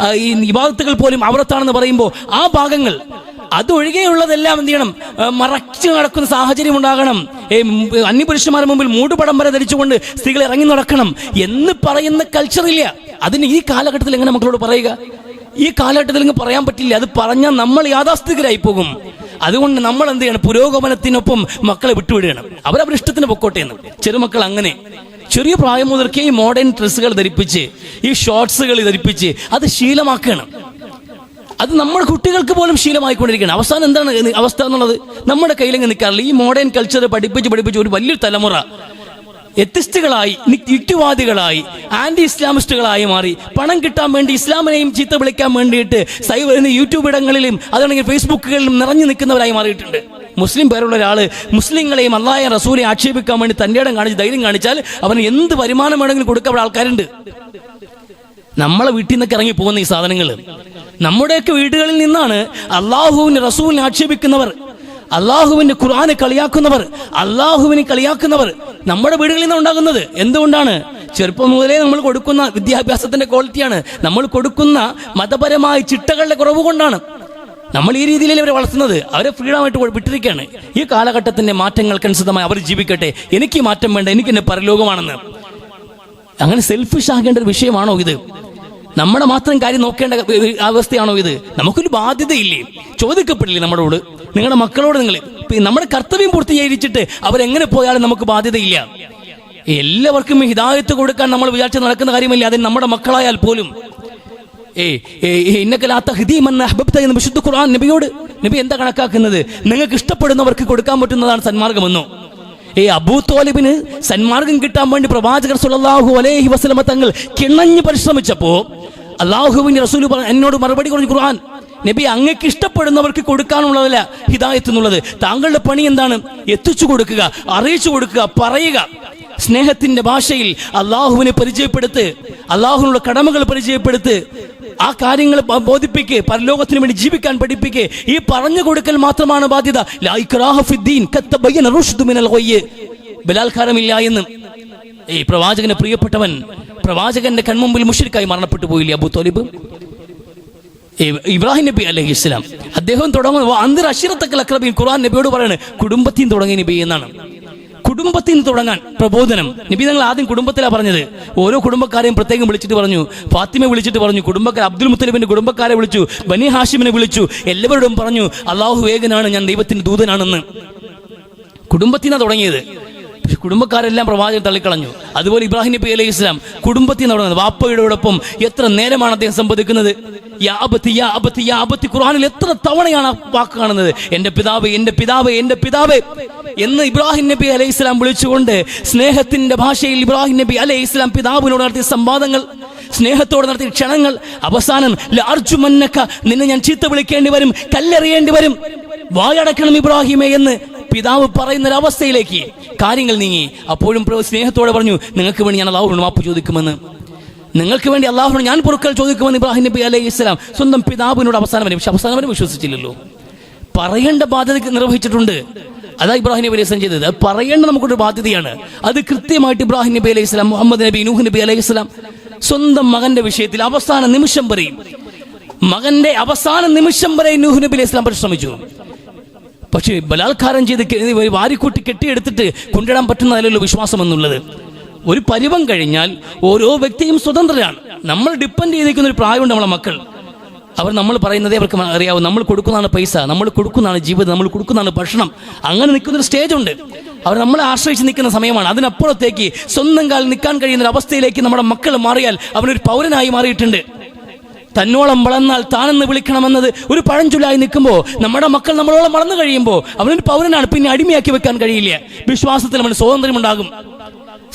ഈ ഇബാദത്തുകൾ പോലും അവറത്താണെന്ന് പറയുമ്പോൾ ആ ഭാഗങ്ങൾ അതൊഴികെയുള്ളതെല്ലാം എന്ത് ചെയ്യണം? മറച്ചു നടക്കുന്ന സാഹചര്യം ഉണ്ടാകണം. അന്യപുരുഷന്മാരുടെ മുമ്പിൽ മൂടുപടം വരെ ധരിച്ചുകൊണ്ട് സ്ത്രീകൾ ഇറങ്ങി നടക്കണം എന്ന് പറയുന്ന കൾച്ചറില്ല. അതിന് ഈ കാലഘട്ടത്തിൽ എങ്ങനെ മക്കളോട് പറയുക? ഈ കാലഘട്ടത്തിൽ ഇങ്ങ് പറയാൻ പറ്റില്ല. അത് പറഞ്ഞാൽ നമ്മൾ യാഥാസ്ഥിതികരായി പോകും. അതുകൊണ്ട് നമ്മൾ എന്ത് ചെയ്യണം? പുരോഗമനത്തിനൊപ്പം മക്കളെ വിട്ടുവിടുകയാണ്. അവരവരുടെ ഇഷ്ടത്തിന് പൊക്കോട്ടെ എന്ന്. ചെറുമക്കൾ അങ്ങനെ ചെറിയ പ്രായം മുതൽക്കേ ഈ മോഡേൺ ഡ്രസ്സുകൾ ധരിപ്പിച്ച്, ഈ ഷോർട്സുകൾ ധരിപ്പിച്ച് അത് ശീലമാക്കണം. അത് നമ്മുടെ കുട്ടികൾക്ക് പോലും ശീലമായിക്കൊണ്ടിരിക്കുകയാണ്. അവസാനം എന്താണ് അവസ്ഥ എന്നുള്ളത് നമ്മുടെ കയ്യിലെങ്കിൽ നിൽക്കാറില്ല. ഈ മോഡേൺ കൾച്ചർ പഠിപ്പിച്ച് ഒരു വലിയൊരു തലമുറ എത്തിസ്റ്റുകളായി, യുക്തിവാദികളായി, ആന്റി ഇസ്ലാമിസ്റ്റുകളായി മാറി പണം കിട്ടാൻ വേണ്ടി ഇസ്ലാമിനെയും ചീത്ത വിളിക്കാൻ വേണ്ടിയിട്ട് യൂട്യൂബ് ഇടങ്ങളിലും അതാണെങ്കിൽ ഫേസ്ബുക്കുകളിലും നിറഞ്ഞു നിൽക്കുന്നവരായി മാറിയിട്ടുണ്ട്. മുസ്ലിം പേരുള്ള ഒരാൾ മുസ്ലിങ്ങളെയും അല്ലാഹുവിനെയും റസൂലിനെ ആക്ഷേപിക്കാൻ വേണ്ടി തന്റെ ഇടം കാണിച്ച് ധൈര്യം കാണിച്ചാൽ അവന് എന്ത് വരുമാനം വേണമെങ്കിലും കൊടുക്കാൻ ആൾക്കാരുണ്ട്. നമ്മളെ വീട്ടിൽ നിന്നൊക്കെ ഇറങ്ങി പോകുന്ന ഈ സാധനങ്ങൾ നമ്മുടെയൊക്കെ വീടുകളിൽ നിന്നാണ്. അള്ളാഹുവിന്റെ റസൂലിനെ ആക്ഷേപിക്കുന്നവർ, അള്ളാഹുവിന്റെ ഖുർആനെ കളിയാക്കുന്നവർ, അള്ളാഹുവിനെ കളിയാക്കുന്നവർ നമ്മുടെ വീടുകളിൽ നിന്നാണ് ഉണ്ടാകുന്നത്. എന്തുകൊണ്ടാണ്? ചെറുപ്പം മുതലേ നമ്മൾ കൊടുക്കുന്ന വിദ്യാഭ്യാസത്തിന്റെ ക്വാളിറ്റിയാണ്, നമ്മൾ കൊടുക്കുന്ന മതപരമായ ചിട്ടകളുടെ കുറവ് കൊണ്ടാണ് നമ്മൾ ഈ രീതിയിൽ അവരെ വളർത്തുന്നത്. അവരെ ഫ്രീഡമായിട്ട് വിട്ടിരിക്കുകയാണ്. ഈ കാലഘട്ടത്തിന്റെ മാറ്റങ്ങൾക്കനുസൃതമായി അവർ ജീവിക്കട്ടെ. എനിക്ക് മാറ്റം വേണ്ട, എനിക്ക് എന്നെ പരലോകമാണെന്ന്. അങ്ങനെ സെൽഫിഷ് ആകേണ്ട ഒരു വിഷയമാണോ ഇത്? നമ്മുടെ മാത്രം കാര്യം നോക്കേണ്ട അവസ്ഥയാണോ ഇത്? നമുക്കൊരു ബാധ്യതയില്ലേ? ചോദിക്കപ്പെടില്ലേ നമ്മളോട്, നിങ്ങളുടെ മക്കളോട്? നമ്മുടെ കർത്തവ്യം പൂർത്തീകരിച്ചിട്ട് അവരെങ്ങനെ പോയാലും നമുക്ക് ബാധ്യതയില്ല. എല്ലാവർക്കും ഹിദായത്ത് കൊടുക്കാൻ നമ്മൾ വിചാരിച്ച് നടക്കുന്ന കാര്യമില്ല. അതിന് നമ്മുടെ മക്കളായാൽ പോലും എന്ന് വിശുദ്ധ ഖുർആൻ നബിയോട് നബി എന്താ കണക്കാക്കുന്നത്? നിങ്ങൾക്ക് ഇഷ്ടപ്പെടുന്നവർക്ക് കൊടുക്കാൻ പറ്റുന്നതാണ് സന്മാർഗമെന്നോ? അബൂ തോലിബിന് സന്മാർഗം കിട്ടാൻ വേണ്ടി പ്രവാചകർ സ്വല്ലല്ലാഹു അലൈഹി വസല്ലമ തങ്ങൾ കിണഞ്ഞ് പരിശ്രമിച്ചപ്പോ അല്ലാഹുവിന്റെ റസൂൽ എന്നോട് മറുപടി പറഞ്ഞു ഖുർആൻ, നബി അങ്ങക്ക് ഇഷ്ടപ്പെടുന്നവർക്ക് കൊടുക്കാനുള്ളതല്ല ഹിദായത്ത് എന്നുള്ളത്. താങ്കളുടെ പണി എന്താണ്? എത്തിച്ചു കൊടുക്കുക, അറിയിച്ചു കൊടുക്കുക, പറയുക. സ്നേഹത്തിന്റെ ഭാഷയിൽ അള്ളാഹുവിനെ പരിചയപ്പെടുത്ത്, അള്ളാഹുവിനുള്ള കടമകൾ പരിചയപ്പെടുത്ത്, ആ കാര്യങ്ങൾ ബോധിപ്പിക്ക്, പരലോകത്തിന് വേണ്ടി ജീവിക്കാൻ പഠിപ്പിക്ക്. ഈ പറഞ്ഞു കൊടുക്കൽ മാത്രമാണ് ബാധ്യത. ലാ ഇക്റാഹ ഫിദ്ദീൻ ഖദ് തബയ്യന റുശ്ദു മിനൽ ഗയ്യ്. ബലാത്കാരമില്ല എന്ന് ഈ പ്രവാചകന് പ്രിയപ്പെട്ടവൻ പ്രവാചകന്റെ കൺമുമ്പിൽ മുശ്രിക്കായി മരണപ്പെട്ടു പോയില്ലേ അബൂ തോലിബ്? ഇബ്രാഹിം നബി അലൈഹി ഇസ്ലാം അദ്ദേഹം തുടങ്ങുന്നത് അന്തിർ അശിറത്തക്കൽ അക്രബീൻ. ഖുർആൻ നബിയോട് പറയാണ് കുടുംബത്തിൽ തുടങ്ങിയ നബി എന്നാണ്. കുടുംബത്തിൽ നിന്ന് തുടങ്ങാൻ പ്രബോധനം. നബി തങ്ങൾ ആദ്യം കുടുംബത്തിലാണ് പറഞ്ഞത്. ഓരോ കുടുംബക്കാരെയും പ്രത്യേകം വിളിച്ചിട്ട് പറഞ്ഞു. ഫാത്തിമ വിളിച്ചിട്ട് പറഞ്ഞു, കുടുംബക്കാർ അബ്ദുൽ മുത്തലിബിന്റെ കുടുംബക്കാരെ വിളിച്ചു, ബനി ഹാഷിമിനെ വിളിച്ചു, എല്ലാവരോടും പറഞ്ഞു അള്ളാഹു ഏകനാണ്, ഞാൻ ദൈവത്തിന്റെ ദൂതനാണെന്ന്. കുടുംബത്തിൽ നിന്നാണ് തുടങ്ങിയത്. കുടുംബക്കാരെല്ലാം പ്രവാചകൻ തള്ളിക്കളഞ്ഞു. അതുപോലെ ഇബ്രാഹിം നബി അലൈഹി ഇസ്ലാം കുടുംബത്തിൽ നിന്ന് തുടങ്ങുന്നത്. വാപ്പയോടൊപ്പം എത്ര നേരമാണ് അദ്ദേഹം സംവദിക്കുന്നത്? യാ അബത്തി യാ അബത്തി യാ അബത്തി. ഖുർആനിൽ എത്ര തവണയാണ് വാക്ക് കാണുന്നത്? എന്റെ പിതാവ്, എന്റെ പിതാവ്, എന്റെ പിതാവ് എന്ന് ഇബ്രാഹിം നബി അലൈഹി ഇസ്ലാം വിളിച്ചുകൊണ്ട് സ്നേഹത്തിന്റെ ഭാഷയിൽ ഇബ്രാഹിം നബി അലൈഹി ഇസ്ലാം പിതാവിനോട് നടത്തിയ സംവാദങ്ങൾ, സ്നേഹത്തോടെ നടത്തിയ ക്ഷണങ്ങൾ. അവസാനം ലഅർജുമന്നക, നിന്നെ ഞാൻ ചീത്ത വിളിക്കേണ്ടി വരും, കല്ലെറിയേണ്ടി വരും, വായടക്കണം ഇബ്രാഹിമെ എന്ന് പിതാവ് പറയുന്നൊരവസ്ഥയിലേക്ക് കാര്യങ്ങൾ നീങ്ങി. അപ്പോഴും സ്നേഹത്തോടെ പറഞ്ഞു, നിങ്ങൾക്ക് വേണ്ടി ഞാൻ അല്ലാഹുവിനോട് മാപ്പ് ചോദിക്കുമെന്ന്, നിങ്ങൾക്ക് വേണ്ടി അല്ലാഹുവിനോട് ഞാൻ പൊറുക്കൽ ചോദിക്കുമെന്ന് ഇബ്രാഹിം നബി അലൈഹി ഇസ്ലാം സ്വന്തം പിതാവിനോട് അവസാനം വരെ വിശ്വസിച്ചില്ലല്ലോ. പറയേണ്ട ബാധ്യത നിർവഹിച്ചിട്ടുണ്ട്. അതാ ഇബ്രാഹിം നബി അലൈഹി ഇസ്ലാം ചെയ്തത്. പറയേണ്ട നമുക്കൊരു ബാധ്യതയാണ്. അത് കൃത്യമായിട്ട് ഇബ്രാഹിം നബി അലൈഹി ഇസ്ലാം, മുഹമ്മദ് നബി, നൂഹ് നബി അലൈഹി ഇസ്ലാം സ്വന്തം മകന്റെ വിഷയത്തിൽ അവസാന നിമിഷം വരെയും നൂഹ് നബി അലൈഹി ഇസ്ലാം പരിശ്രമിച്ചു. പക്ഷേ ബലാത്കാരം ചെയ്ത് വാരിക്കൂട്ടി കെട്ടിയെടുത്തിട്ട് കൊണ്ടിടാൻ പറ്റുന്നതല്ലല്ലോ വിശ്വാസം എന്നുള്ളത്. ഒരു പരിവം കഴിഞ്ഞാൽ ഓരോ വ്യക്തിയും സ്വതന്ത്രരാണ്. നമ്മൾ ഡിപ്പെൻഡ് ചെയ്തിരിക്കുന്ന ഒരു പ്രായമുണ്ട് നമ്മളെ മക്കൾ. അവർ നമ്മൾ പറയുന്നതേ അവർക്ക് അറിയാവും. നമ്മൾ കൊടുക്കുന്നതാണ് പൈസ, നമ്മൾ കൊടുക്കുന്നതാണ് ജീവിതം, നമ്മൾ കൊടുക്കുന്നതാണ് ഭക്ഷണം. അങ്ങനെ നിൽക്കുന്നൊരു സ്റ്റേജ് ഉണ്ട്. അവർ നമ്മളെ ആശ്രയിച്ച് നിൽക്കുന്ന സമയമാണ്. അതിനപ്പുറത്തേക്ക് സ്വന്തം കാലിൽ നിൽക്കാൻ കഴിയുന്ന ഒരു അവസ്ഥയിലേക്ക് നമ്മുടെ മക്കൾ മാറിയാൽ അവനൊരു പൗരനായി മാറിയിട്ടുണ്ട്. തന്നോളം വളർന്നാൽ താനെന്ന് വിളിക്കണമെന്നത് ഒരു പഴഞ്ചൊല്ലായി നിൽക്കുമ്പോൾ നമ്മുടെ മക്കൾ നമ്മളോളം വളർന്നു കഴിയുമ്പോൾ അവനൊരു പൗരനാണ്. പിന്നെ അടിമയാക്കി വെക്കാൻ കഴിയില്ല. വിശ്വാസത്തിൽ അവന് സ്വാതന്ത്ര്യമുണ്ടാകും.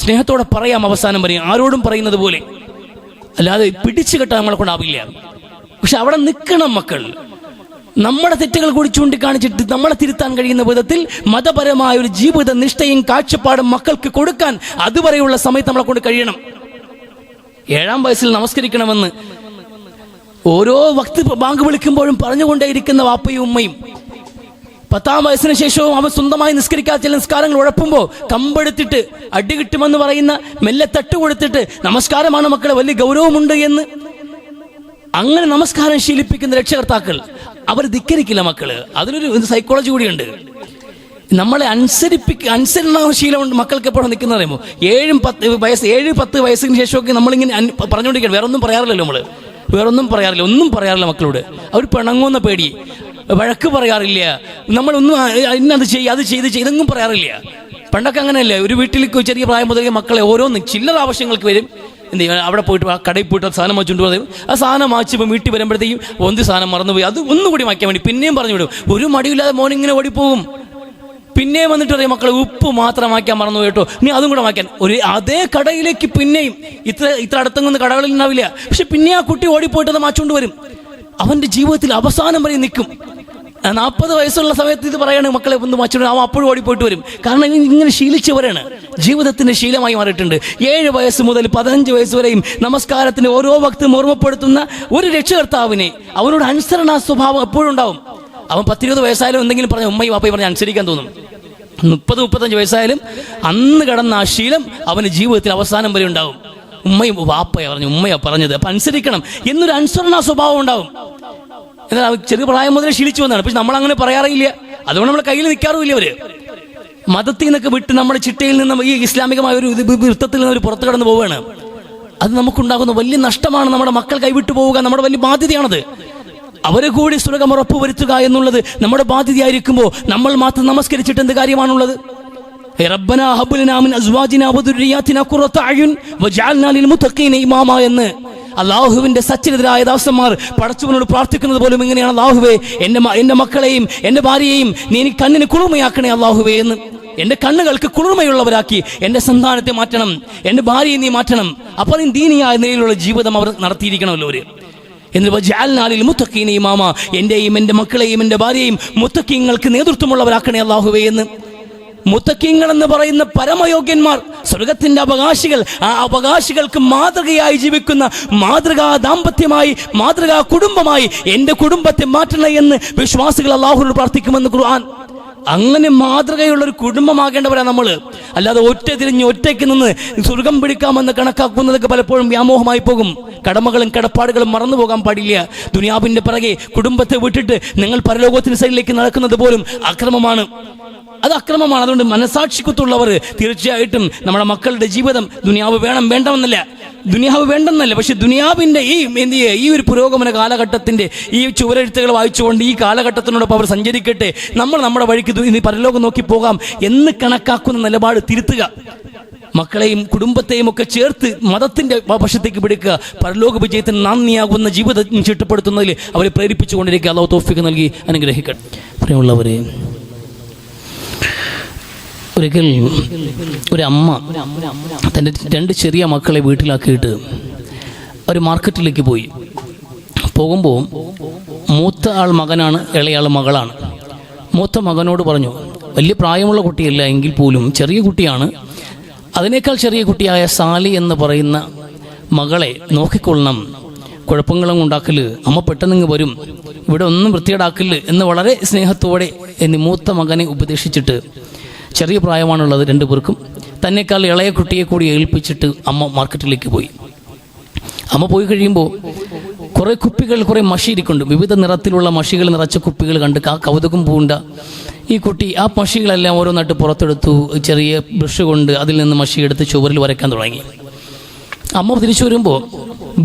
സ്നേഹത്തോടെ പറയാം, അവസാനം പറയാം, ആരോടും പറയുന്നത് പോലെ, അല്ലാതെ പിടിച്ചു കെട്ടാൻ നമ്മളെ കൊണ്ടാവില്ല. പക്ഷെ അവിടെ നിൽക്കണം മക്കൾ. നമ്മുടെ തെറ്റുകൾ കൂടി ചൂണ്ടിക്കാണിച്ചിട്ട് നമ്മളെ തിരുത്താൻ കഴിയുന്ന വിധത്തിൽ മതപരമായ ഒരു ജീവിത നിഷ്ഠയും കാഴ്ചപ്പാടും മക്കൾക്ക് കൊടുക്കാൻ അതുവരെയുള്ള സമയത്ത് നമ്മളെ കൊണ്ട് കഴിയണം. 7-ാം വയസ്സിൽ നമസ്കരിക്കണമെന്ന് ഓരോ വക്ത് ബാങ്ക് വിളിക്കുമ്പോഴും പറഞ്ഞുകൊണ്ടേയിരിക്കുന്ന വാപ്പയും ഉമ്മയും, 10-ാം വയസ്സിന് ശേഷവും അവൻ സ്വന്തമായി നിസ്കരിക്കാത്ത ചില നിസ്കാരങ്ങൾ ഉഴപ്പുമ്പോൾ കമ്പെടുത്തിട്ട് അടി കിട്ടുമെന്ന് പറയുന്ന മെല്ലെ തട്ട് കൊടുത്തിട്ട് നമസ്കാരമാണ് മക്കളെ, വലിയ ഗൗരവമുണ്ട് എന്ന് അങ്ങനെ നമസ്കാരം ശീലിപ്പിക്കുന്ന രക്ഷകർത്താക്കൾ അവർ ധിക്കരിക്കില്ല മക്കള്. അതിലൊരു സൈക്കോളജി കൂടിയുണ്ട്. നമ്മളെ അനുസരണശീലം കൊണ്ട് മക്കൾക്ക് എപ്പോഴും നിൽക്കുന്ന പറയുമ്പോൾ 7-10 വയസ്സിന് ശേഷമൊക്കെ നമ്മളിങ്ങനെ പറഞ്ഞുകൊണ്ടിരിക്കുകയാണ്. വേറൊന്നും പറയാറില്ലല്ലോ, ഒന്നും പറയാറില്ല മക്കളോട്. അവർ പിണങ്ങുന്ന പേടി, വഴക്ക് പറയാറില്ല, നമ്മളൊന്നും ഇന്നത് അത് ചെയ്ത് ഇതൊന്നും പറയാറില്ല. പണ്ടൊക്കെ അങ്ങനെയല്ലേ, ഒരു വീട്ടിലേക്ക് ചെറിയ പ്രായം മുതലേ മക്കളെ ഓരോന്ന് ചില്ലറ ആവശ്യങ്ങൾക്ക് വരും, എന്ത് ചെയ്യും, അവിടെ പോയിട്ട് കടയിൽ പോയിട്ട് സാധനം വാങ്ങിച്ചുകൊണ്ട് പറയും. ആ സാധനം വാങ്ങിച്ച് ഇപ്പോൾ വീട്ടിൽ വരുമ്പോഴത്തേക്കും സാധനം മറന്നുപോയി, അത് ഒന്നുകൂടി വാങ്ങിക്കാൻ വേണ്ടി പിന്നെയും പറഞ്ഞു വിടും. ഒരു മടിയില്ലാതെ മോനിങ്ങനെ ഓടിപ്പോകും. പിന്നെയും വന്നിട്ട് പറയും, മക്കളെ ഉപ്പ് മാത്രം വാങ്ങിക്കാൻ മറന്നു കേട്ടോ, നീ അതും കൂടെ വാങ്ങിക്കാൻ. അതേ കടയിലേക്ക് പിന്നെയും ഇത്ര അടുത്തൊന്നും കടകളിൽ ഉണ്ടാവില്ല, പക്ഷെ പിന്നെ ആ കുട്ടി ഓടിപ്പോയിട്ട് അത് മാച്ചുകൊണ്ട് വരും. അവൻ്റെ ജീവിതത്തിൽ അവസാനം വരെ നിൽക്കും. 40 വയസ്സുള്ള സമയത്ത് ഇത് പറയാണ്, മക്കളെ ഒന്ന് മാച്ചുകൊണ്ട്, അവൻ അപ്പോഴും ഓടിപ്പോയിട്ട് വരും. കാരണം ഇങ്ങനെ ശീലിച്ചവരാണ്, ജീവിതത്തിന്റെ ശീലമായി മാറിയിട്ടുണ്ട്. 7 വയസ്സ് മുതൽ 15 വയസ്സ് വരെയും നമസ്കാരത്തിന് ഓരോ വക്തും ഓർമ്മപ്പെടുത്തുന്ന ഒരു രക്ഷകർത്താവിനെ അവനോട് അനുസരണ സ്വഭാവം എപ്പോഴും ഉണ്ടാവും. അവൻ 10-20 വയസ്സായാലും എന്തെങ്കിലും പറഞ്ഞ ഉമ്മയും വാപ്പയും പറഞ്ഞ് അനുസരിക്കാൻ തോന്നും. 30-35 വയസ്സായാലും അന്ന് കടന്ന ആ ശീലം അവന് ജീവിതത്തിൽ അവസാനം വരെ ഉണ്ടാവും. ഉമ്മയാ പറഞ്ഞത്, അപ്പം അനുസരിക്കണം എന്നൊരു അനുസരണ സ്വഭാവം ഉണ്ടാവും. എന്നാൽ ചെറിയ പ്രായം മുതലേ ശീലിച്ചു വന്നതാണ്. പക്ഷെ നമ്മളങ്ങനെ പറയാറില്ല, അതുകൊണ്ട് നമ്മുടെ കയ്യിൽ നിൽക്കാറുമില്ല. അവര് മതത്തിൽ നിന്നൊക്കെ വിട്ട് നമ്മുടെ ചിട്ടയിൽ നിന്നും ഈ ഇസ്ലാമികമായ ഒരു വൃത്തത്തിൽ നിന്ന് പുറത്തു കടന്നു പോവുകയാണ്. അത് നമുക്കുണ്ടാകുന്ന വലിയ നഷ്ടമാണ്. നമ്മുടെ മക്കൾ കൈവിട്ടു പോവുക നമ്മുടെ വലിയ ബാധ്യതയാണത്. അവരെ കൂടി സ്വർഗ്ഗം ഉറപ്പുവരുത്തുക എന്നുള്ളത് നമ്മുടെ ബാധ്യതയായിരിക്കുമ്പോൾ നമ്മൾ മാത്രം നമസ്കരിച്ചിട്ട് എന്ത് കാര്യമാണുള്ളത്? റബ്ബനാ ഹബ് ലനാ മിൻ അസ്വാജിനാ വദുർരിയാതിനാ ഖുറത അയുൻ വജഅൽനാ ലിൽ മുത്തഖീന ഇമാമ എന്ന് അല്ലാഹുവിന്റെ സച്ചരിതരായ ദാസന്മാർ പടച്ചവനോട് പ്രാർത്ഥിക്കുന്നത് പോലും ഇങ്ങനെയാണ്: അല്ലാഹുവേ, എൻ്റെ മക്കളെയും എൻ്റെ ഭാര്യയെയും നീ എനിക്ക് കണ്ണിന് കുളിർമയാക്കണേ അല്ലാഹുവേ എന്ന്. എൻ്റെ കണ്ണുകൾക്ക് കുളിർമയുള്ളവരാക്കി എൻ്റെ സന്താനത്തെ മാറ്റണം, എൻ്റെ ഭാര്യയെ നീ മാറ്റണം. അപ്പോൾ ദീനിയായ നിലയിലുള്ള ജീവിതം അവർ നടത്തിയിരിക്കണമല്ലോ. അവർ ഇമാമ, എൻ്റെയും എൻ്റെ മക്കളെയും എൻ്റെ ഭാര്യയെയും മുത്തക്കീങ്ങൾക്ക് നേതൃത്വമുള്ളവരാക്കണേ അല്ലാഹുവേ എന്ന്. മുത്തക്കീങ്ങൾ എന്ന് പറയുന്ന പരമയോഗ്യന്മാർ, സ്വർഗത്തിന്റെ അവകാശികൾ, ആ അവകാശികൾക്ക് മാതൃകയായി ജീവിക്കുന്ന മാതൃകാ ദാമ്പത്യമായി, മാതൃകാ കുടുംബമായി എൻ്റെ കുടുംബത്തെ മാറ്റണേ എന്ന് വിശ്വാസികൾ അല്ലാഹുവിനോട് പ്രാർത്ഥിക്കുമെന്ന് ഖുർആൻ. അങ്ങനെ മാതൃകയുള്ള ഒരു കുടുംബമാകേണ്ടവരാണ് നമ്മൾ. അല്ലാതെ ഒറ്റ തിരിഞ്ഞ് ഒറ്റയ്ക്ക് നിന്ന് സ്വർഗം പിടിക്കാമെന്ന് കണക്കാക്കുന്നതൊക്കെ പലപ്പോഴും വ്യാമോഹമായി പോകും. കടമകളും കടപ്പാടുകളും മറന്നു പോകാൻ പാടില്ല. ദുനിയാവിന്റെ പിറകെ കുടുംബത്തെ വിട്ടിട്ട് നിങ്ങൾ പരലോകത്തിന് സൈഡിലേക്ക് നടക്കുന്നത് പോലും അക്രമമാണ്. അത് അക്രമമാണ്. അതുകൊണ്ട് മനസാക്ഷിക്കുത്തുള്ളവർ തീർച്ചയായിട്ടും നമ്മുടെ മക്കളുടെ ജീവിതം ദുനിയാവ് വേണ്ടെന്നല്ല, പക്ഷെ ദുനിയാവിന്റെ ഈ ഒരു പുരോഗമന കാലഘട്ടത്തിന്റെ ഈ ചുവരെഴുത്തുകൾ വായിച്ചുകൊണ്ട് ഈ കാലഘട്ടത്തിനോടൊപ്പം അവർ സഞ്ചരിക്കട്ടെ. നമ്മൾ നമ്മുടെ വഴിക്ക് പരലോകം നോക്കി പോകാം എന്ന് കണക്കാക്കുന്ന നിലപാട് തിരുത്തുക. മക്കളെയും കുടുംബത്തെയും ഒക്കെ ചേർത്ത് മതത്തിന്റെ വശത്തേക്ക് പിടിക്കുക. പരലോക വിജയത്തിന് നാന്ദിയാകുന്ന ജീവിതം ചിട്ടപ്പെടുത്തുന്നതിൽ അവരെ പ്രേരിപ്പിച്ചുകൊണ്ടിരിക്കുക. അല്ലാഹു തൗഫീഖ് നൽകി അനുഗ്രഹിക്കട്ടെ. പ്രിയമുള്ളവരെ, ഒരിക്കൽ ഒരു അമ്മ തൻ്റെ 2 ചെറിയ മക്കളെ വീട്ടിലാക്കിയിട്ട് ഒരു മാർക്കറ്റിലേക്ക് പോകുമ്പോൾ മൂത്ത ആൾ മകനാണ്, ഇളയാൾ മകളാണ്. മൂത്ത മകനോട് പറഞ്ഞു, വലിയ പ്രായമുള്ള കുട്ടിയല്ല എങ്കിൽ പോലും ചെറിയ കുട്ടിയാണ്, അതിനേക്കാൾ ചെറിയ കുട്ടിയായ സാലി എന്ന് പറയുന്ന മകളെ നോക്കിക്കൊള്ളണം, കുഴപ്പങ്ങളും ഉണ്ടാക്കല്, അമ്മ പെട്ടെന്ന് വരും, ഇവിടെ ഒന്നും വൃത്തികേടാക്കല് എന്ന് വളരെ സ്നേഹത്തോടെ എന്ന് മൂത്ത മകനെ ഉപദേശിച്ചിട്ട്, ചെറിയ പ്രായമാണുള്ളത് 2 പേർക്കും, തന്നെക്കാൾ ഇളയ കുട്ടിയെ കൂടി ഏൽപ്പിച്ചിട്ട് അമ്മ മാർക്കറ്റിലേക്ക് പോയി. അമ്മ പോയി കഴിയുമ്പോൾ കുറേ മഷി ഇരിക്കുന്നുണ്ട്. വിവിധ നിറത്തിലുള്ള മഷികൾ നിറച്ച കുപ്പികൾ കണ്ട് കൗതുകം പൂണ്ട ഈ കുട്ടി ആ മഷികളെല്ലാം ഓരോന്നായിട്ട് പുറത്തെടുത്തു. ചെറിയ ബ്രഷ് കൊണ്ട് അതിൽ നിന്ന് മഷിയെടുത്ത് ചുവരിൽ വരയ്ക്കാൻ തുടങ്ങി. അമ്മ തിരിച്ചു വരുമ്പോൾ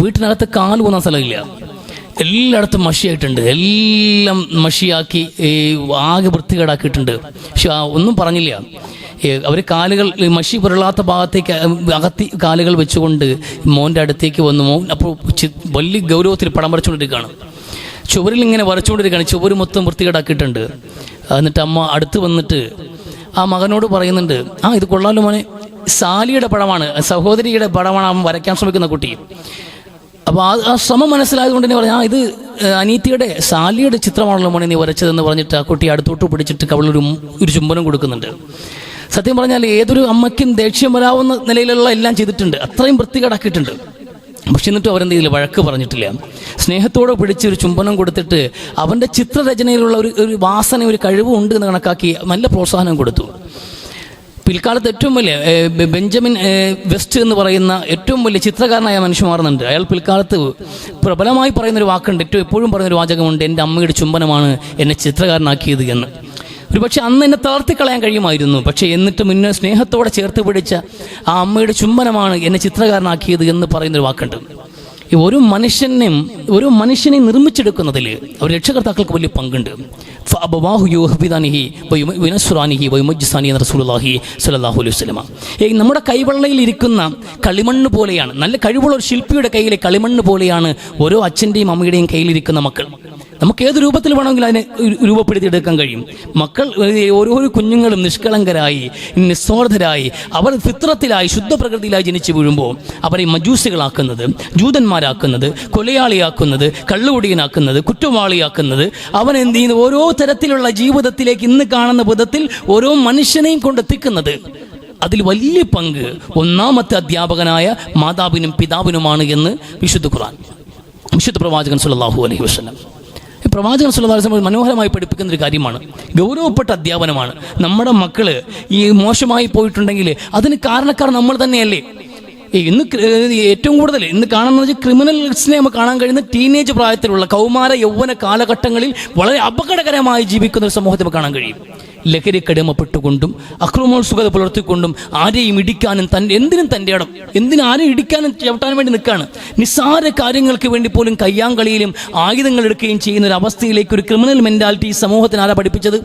വീട്ടിനകത്ത് കാല് പോകുന്ന സ്ഥലമില്ല, എല്ലായിടത്തും മഷിയായിട്ടുണ്ട്. എല്ലാം മഷിയാക്കി ആകെ വൃത്തികേടാക്കിയിട്ടുണ്ട്. പക്ഷെ ഒന്നും പറഞ്ഞില്ല. അവർ കാലുകൾ മഷി പുരളാത്ത ഭാഗത്തേക്ക് അകത്തി കാലുകൾ വെച്ചുകൊണ്ട് മോൻ്റെ അടുത്തേക്ക് വന്നു. മോൻ അപ്പോൾ വലിയ ഗൗരവത്തിൽ പടം വരച്ചുകൊണ്ടിരിക്കുകയാണ്. ചുവരിൽ ഇങ്ങനെ വരച്ചുകൊണ്ടിരിക്കുകയാണ്. ചുവര് മൊത്തം വൃത്തികേടാക്കിയിട്ടുണ്ട്. എന്നിട്ട് അമ്മ അടുത്ത് വന്നിട്ട് ആ മകനോട് പറയുന്നുണ്ട്, ഇത് കൊള്ളാലോ മോനെ, സാലിയുടെ പടമാണ്, സഹോദരിയുടെ പടമാണ് അവൻ വരയ്ക്കാൻ ശ്രമിക്കുന്ന കുട്ടി. അപ്പോൾ ആ ശ്രമം മനസ്സിലായതുകൊണ്ട് തന്നെ പറഞ്ഞു, ഇത് അനീത്തിയുടെ സാലിയുടെ ചിത്രമാണല്ലോ മോനെ നീ വരച്ചതെന്ന് പറഞ്ഞിട്ട് ആ കുട്ടി അടുത്തോട്ട് പിടിച്ചിട്ട് കവളൊരു ചുംബനം കൊടുക്കുന്നുണ്ട്. സത്യം പറഞ്ഞാൽ ഏതൊരു അമ്മയ്ക്കും ദേഷ്യം വരാവുന്ന നിലയിലുള്ള എല്ലാം ചെയ്തിട്ടുണ്ട്, അത്രയും വൃത്തികേടാക്കിയിട്ടുണ്ട്. പക്ഷെ എന്നിട്ടും അവരെന്ത് ചെയ്തില്ല, വഴക്ക് പറഞ്ഞിട്ടില്ല. സ്നേഹത്തോടെ പിടിച്ച് ഒരു ചുംബനം കൊടുത്തിട്ട് അവൻ്റെ ചിത്രരചനയിലുള്ള ഒരു വാസന, ഒരു കഴിവും ഉണ്ട് എന്ന് കണക്കാക്കി നല്ല പ്രോത്സാഹനം കൊടുത്തു. പിൽക്കാലത്ത് ഏറ്റവും വലിയ ബെഞ്ചമിൻ വെസ്റ്റ് എന്ന് പറയുന്ന ഏറ്റവും വലിയ ചിത്രകാരനായ മനുഷ്യൻ മാറുന്നുണ്ട്. അയാൾ പിൽക്കാലത്ത് പ്രബലമായി പറയുന്നൊരു വാക്കുണ്ട്, എപ്പോഴും പറയുന്നൊരു വാചകമുണ്ട്, എൻ്റെ അമ്മയുടെ ചുംബനമാണ് എന്നെ ചിത്രകാരനാക്കിയത് എന്ന്. ഒരു പക്ഷേ അന്ന് എന്നെ തളർത്തിക്കളയാൻ കഴിയുമായിരുന്നു, പക്ഷേ എന്നിട്ട് മുന്നേ സ്നേഹത്തോടെ ചേർത്ത് പിടിച്ച ആ അമ്മയുടെ ചുംബനമാണ് എന്നെ ചിത്രകാരനാക്കിയത് എന്ന് പറയുന്നൊരു വാക്കുണ്ട്. ഈ ഒരു മനുഷ്യനെ നിർമ്മിച്ചെടുക്കുന്നതിൽ ഒരു രക്ഷകർത്താക്കൾക്ക് വലിയ പങ്കുണ്ട്. നമ്മുടെ കൈവെള്ളയിൽ ഇരിക്കുന്ന കളിമണ്ണ് പോലെയാണ്, നല്ല കഴിവുള്ള ഒരു ശില്പിയുടെ കയ്യിലെ കളിമണ്ണ് പോലെയാണ് ഓരോ അച്ഛൻ്റെയും അമ്മയുടെയും കയ്യിലിരിക്കുന്ന മക്കൾ. നമുക്ക് ഏത് രൂപത്തിൽ വേണമെങ്കിലും അതിനെ രൂപപ്പെടുത്തിയെടുക്കാൻ കഴിയും. മക്കൾ ഓരോ കുഞ്ഞുങ്ങളും നിഷ്കളങ്കരായി നിസ്വാർത്ഥരായി അവർ ഫിത്രത്തിലായി ശുദ്ധ പ്രകൃതിയിലായി ജനിച്ചു വീഴുമ്പോൾ അവരെ മജൂസികളാക്കുന്നത്, ജൂതന്മാരാക്കുന്നത്, കൊലയാളിയാക്കുന്നത്, കള്ളുകുടിയനാക്കുന്നത്, കുറ്റവാളിയാക്കുന്നത്, അവൻ എന്ത് ചെയ്യുന്നു ഓരോ തരത്തിലുള്ള ജീവിതത്തിലേക്ക് ഇന്ന് കാണുന്ന വിധത്തിൽ ഓരോ മനുഷ്യനെയും കൊണ്ടെത്തിക്കുന്നത്, അതിൽ വലിയ പങ്ക് ഒന്നാമത്തെ അധ്യാപകനായ മാതാവിനും പിതാവിനുമാണ് എന്ന് വിശുദ്ധ ഖുർആൻ, വിശുദ്ധ പ്രവാചകൻ സല്ലല്ലാഹു അലൈഹി വസല്ലം പ്രവാചകൻ സല്ലല്ലാഹു അലൈഹി വസല്ലം മനോഹരമായി പഠിപ്പിക്കുന്ന ഒരു കാര്യമാണ്, ഗൗരവപ്പെട്ട അധ്യാപനമാണ്. നമ്മുടെ മക്കള് ഈ മോശമായി പോയിട്ടുണ്ടെങ്കിൽ അതിന് കാരണക്കാർ നമ്മൾ തന്നെയല്ലേ? ഇന്ന് ഏറ്റവും കൂടുതൽ ഇന്ന് കാണുന്നത് ക്രിമിനൽസിനെ നമുക്ക് കാണാൻ കഴിയുന്ന ടീനേജ് പ്രായത്തിലുള്ള കൗമാര യൗവന കാലഘട്ടങ്ങളിൽ വളരെ അപകടകരമായി ജീവിക്കുന്ന ഒരു സമൂഹത്തെ നമുക്ക് കാണാൻ കഴിയും. ലഹരിക്കടിമപ്പെട്ടുകൊണ്ടും അക്രമോത്സുകത പുലർത്തിക്കൊണ്ടും ആരെയും ഇടിക്കാനും എന്തിനും തൻ്റെ ഇടം, ആരെയും ഇടിക്കാനും ചവിട്ടാനും വേണ്ടി നിൽക്കുകയാണ്. നിസ്സാര കാര്യങ്ങൾക്ക് വേണ്ടി പോലും കയ്യാങ്കളിയിലും ആയുധങ്ങൾ എടുക്കുകയും ചെയ്യുന്ന ഒരു അവസ്ഥയിലേക്ക് ഒരു ക്രിമിനൽ മെന്റാലിറ്റി ഈ സമൂഹത്തിന് ആരാ പഠിപ്പിച്ചത്?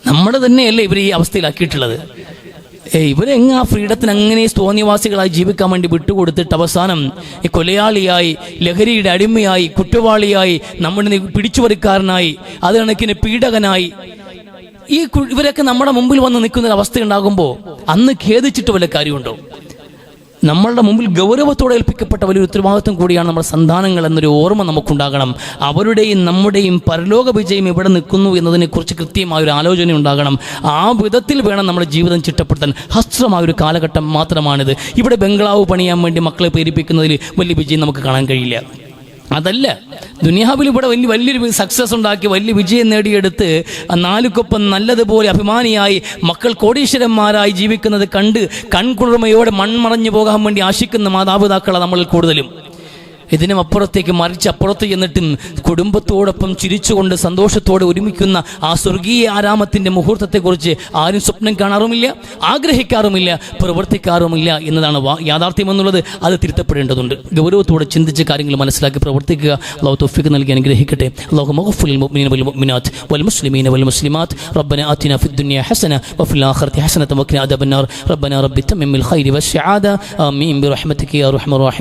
നമ്മുടെ തന്നെയല്ലേ ഇവർ ഈ അവസ്ഥയിലാക്കിയിട്ടുള്ളത്. ഇവരെങ്ങ ആ ഫ്രീഡത്തിന് അങ്ങനെ തോന്നിയവാസികളായി ജീവിക്കാൻ വേണ്ടി വിട്ടുകൊടുത്തിട്ട് അവസാനം ഈ കൊലയാളിയായി, ലഹരിയുടെ അടിമയായി, കുറ്റവാളിയായി, നമ്മുടെ പിടിച്ചുപറിക്കാരനായി, അത് കണക്കിന് പീഡകനായി ഇവരൊക്കെ നമ്മുടെ മുമ്പിൽ വന്ന് നിൽക്കുന്നൊരവസ്ഥ ഉണ്ടാകുമ്പോൾ അന്ന് ഖേദിച്ചിട്ട് വല്ല കാര്യമുണ്ടോ? നമ്മളുടെ മുമ്പിൽ ഗൗരവത്തോടെ ഏൽപ്പിക്കപ്പെട്ട വലിയൊരു ഉത്തരവാദിത്വം കൂടിയാണ് നമ്മുടെ സന്താനങ്ങൾ എന്നൊരു ഓർമ്മ നമുക്കുണ്ടാകണം. അവരുടെയും നമ്മുടെയും പരലോക വിജയം എവിടെ നിൽക്കുന്നു എന്നതിനെക്കുറിച്ച് കൃത്യമായൊരു ആലോചന ഉണ്ടാകണം. ആ വിധത്തിൽ വേണം നമ്മുടെ ജീവിതം ചിട്ടപ്പെടുത്താൻ. ഹസ്രമായൊരു കാലഘട്ടം മാത്രമാണിത്. ഇവിടെ ബംഗ്ലാവ് പണിയാൻ വേണ്ടി മക്കളെ പ്രേരിപ്പിക്കുന്നതിൽ വലിയ വിജയം നമുക്ക് കാണാൻ കഴിയില്ല. അതല്ല, ദുനിയാവിൽ ഇവിടെ വലിയൊരു സക്സസ് ഉണ്ടാക്കി വലിയ വിജയം നേടിയെടുത്ത് നാലുക്കൊപ്പം നല്ലതുപോലെ അഭിമാനിയായി മക്കൾ കോടീശ്വരന്മാരായി ജീവിക്കുന്നത് കണ്ട് കൺകുളിർമയോടെ മൺമറഞ്ഞു പോകാൻ വേണ്ടി ആശിക്കുന്ന മാതാപിതാക്കളാണ് നമ്മളിൽ കൂടുതലും. ഇതിനും അപ്പുറത്തേക്ക് മറിച്ച് അപ്പുറത്ത് ചെന്നിട്ടും കുടുംബത്തോടൊപ്പം ചിരിച്ചുകൊണ്ട് സന്തോഷത്തോടെ ഒരുമിക്കുന്ന ആ സ്വർഗീയ ആരാമത്തിൻ്റെ മുഹൂർത്തത്തെക്കുറിച്ച് ആരും സ്വപ്നം കാണാറുമില്ല, ആഗ്രഹിക്കാറുമില്ല, പ്രവർത്തിക്കാറുമില്ല എന്നതാണ് യാഥാർത്ഥ്യം എന്നുള്ളത്. അത് തിരുത്തപ്പെടേണ്ടതുണ്ട്. ഗൗരവത്തോടെ ചിന്തിച്ച് കാര്യങ്ങൾ മനസ്സിലാക്കി പ്രവർത്തിക്കുക. അല്ലാഹു തൗഫീഖ് നൽകി അനുഗ്രഹിക്കട്ടെ. അല്ലാഹു മഗ്ഫിറിൽ മുഅ്മിനീന വൽ മുഅ്മിനാത്ത് വൽ മുസ്ലിമീന വൽ മുസ്ലിമാത്ത് റബ്ബനാ ആതിനാ ഫിദ് ദുനിയ ഹസന വഫിൽ ആഖിറതി ഹസനത വഖിനാ അദാബന്നാർ റബ്ബനാ റബ്ബി തമ്മിൽ ഖൈരി വശ്ശആദ ആമീൻ ബിറഹ്മതിക യാ അർഹമർ റഹീം.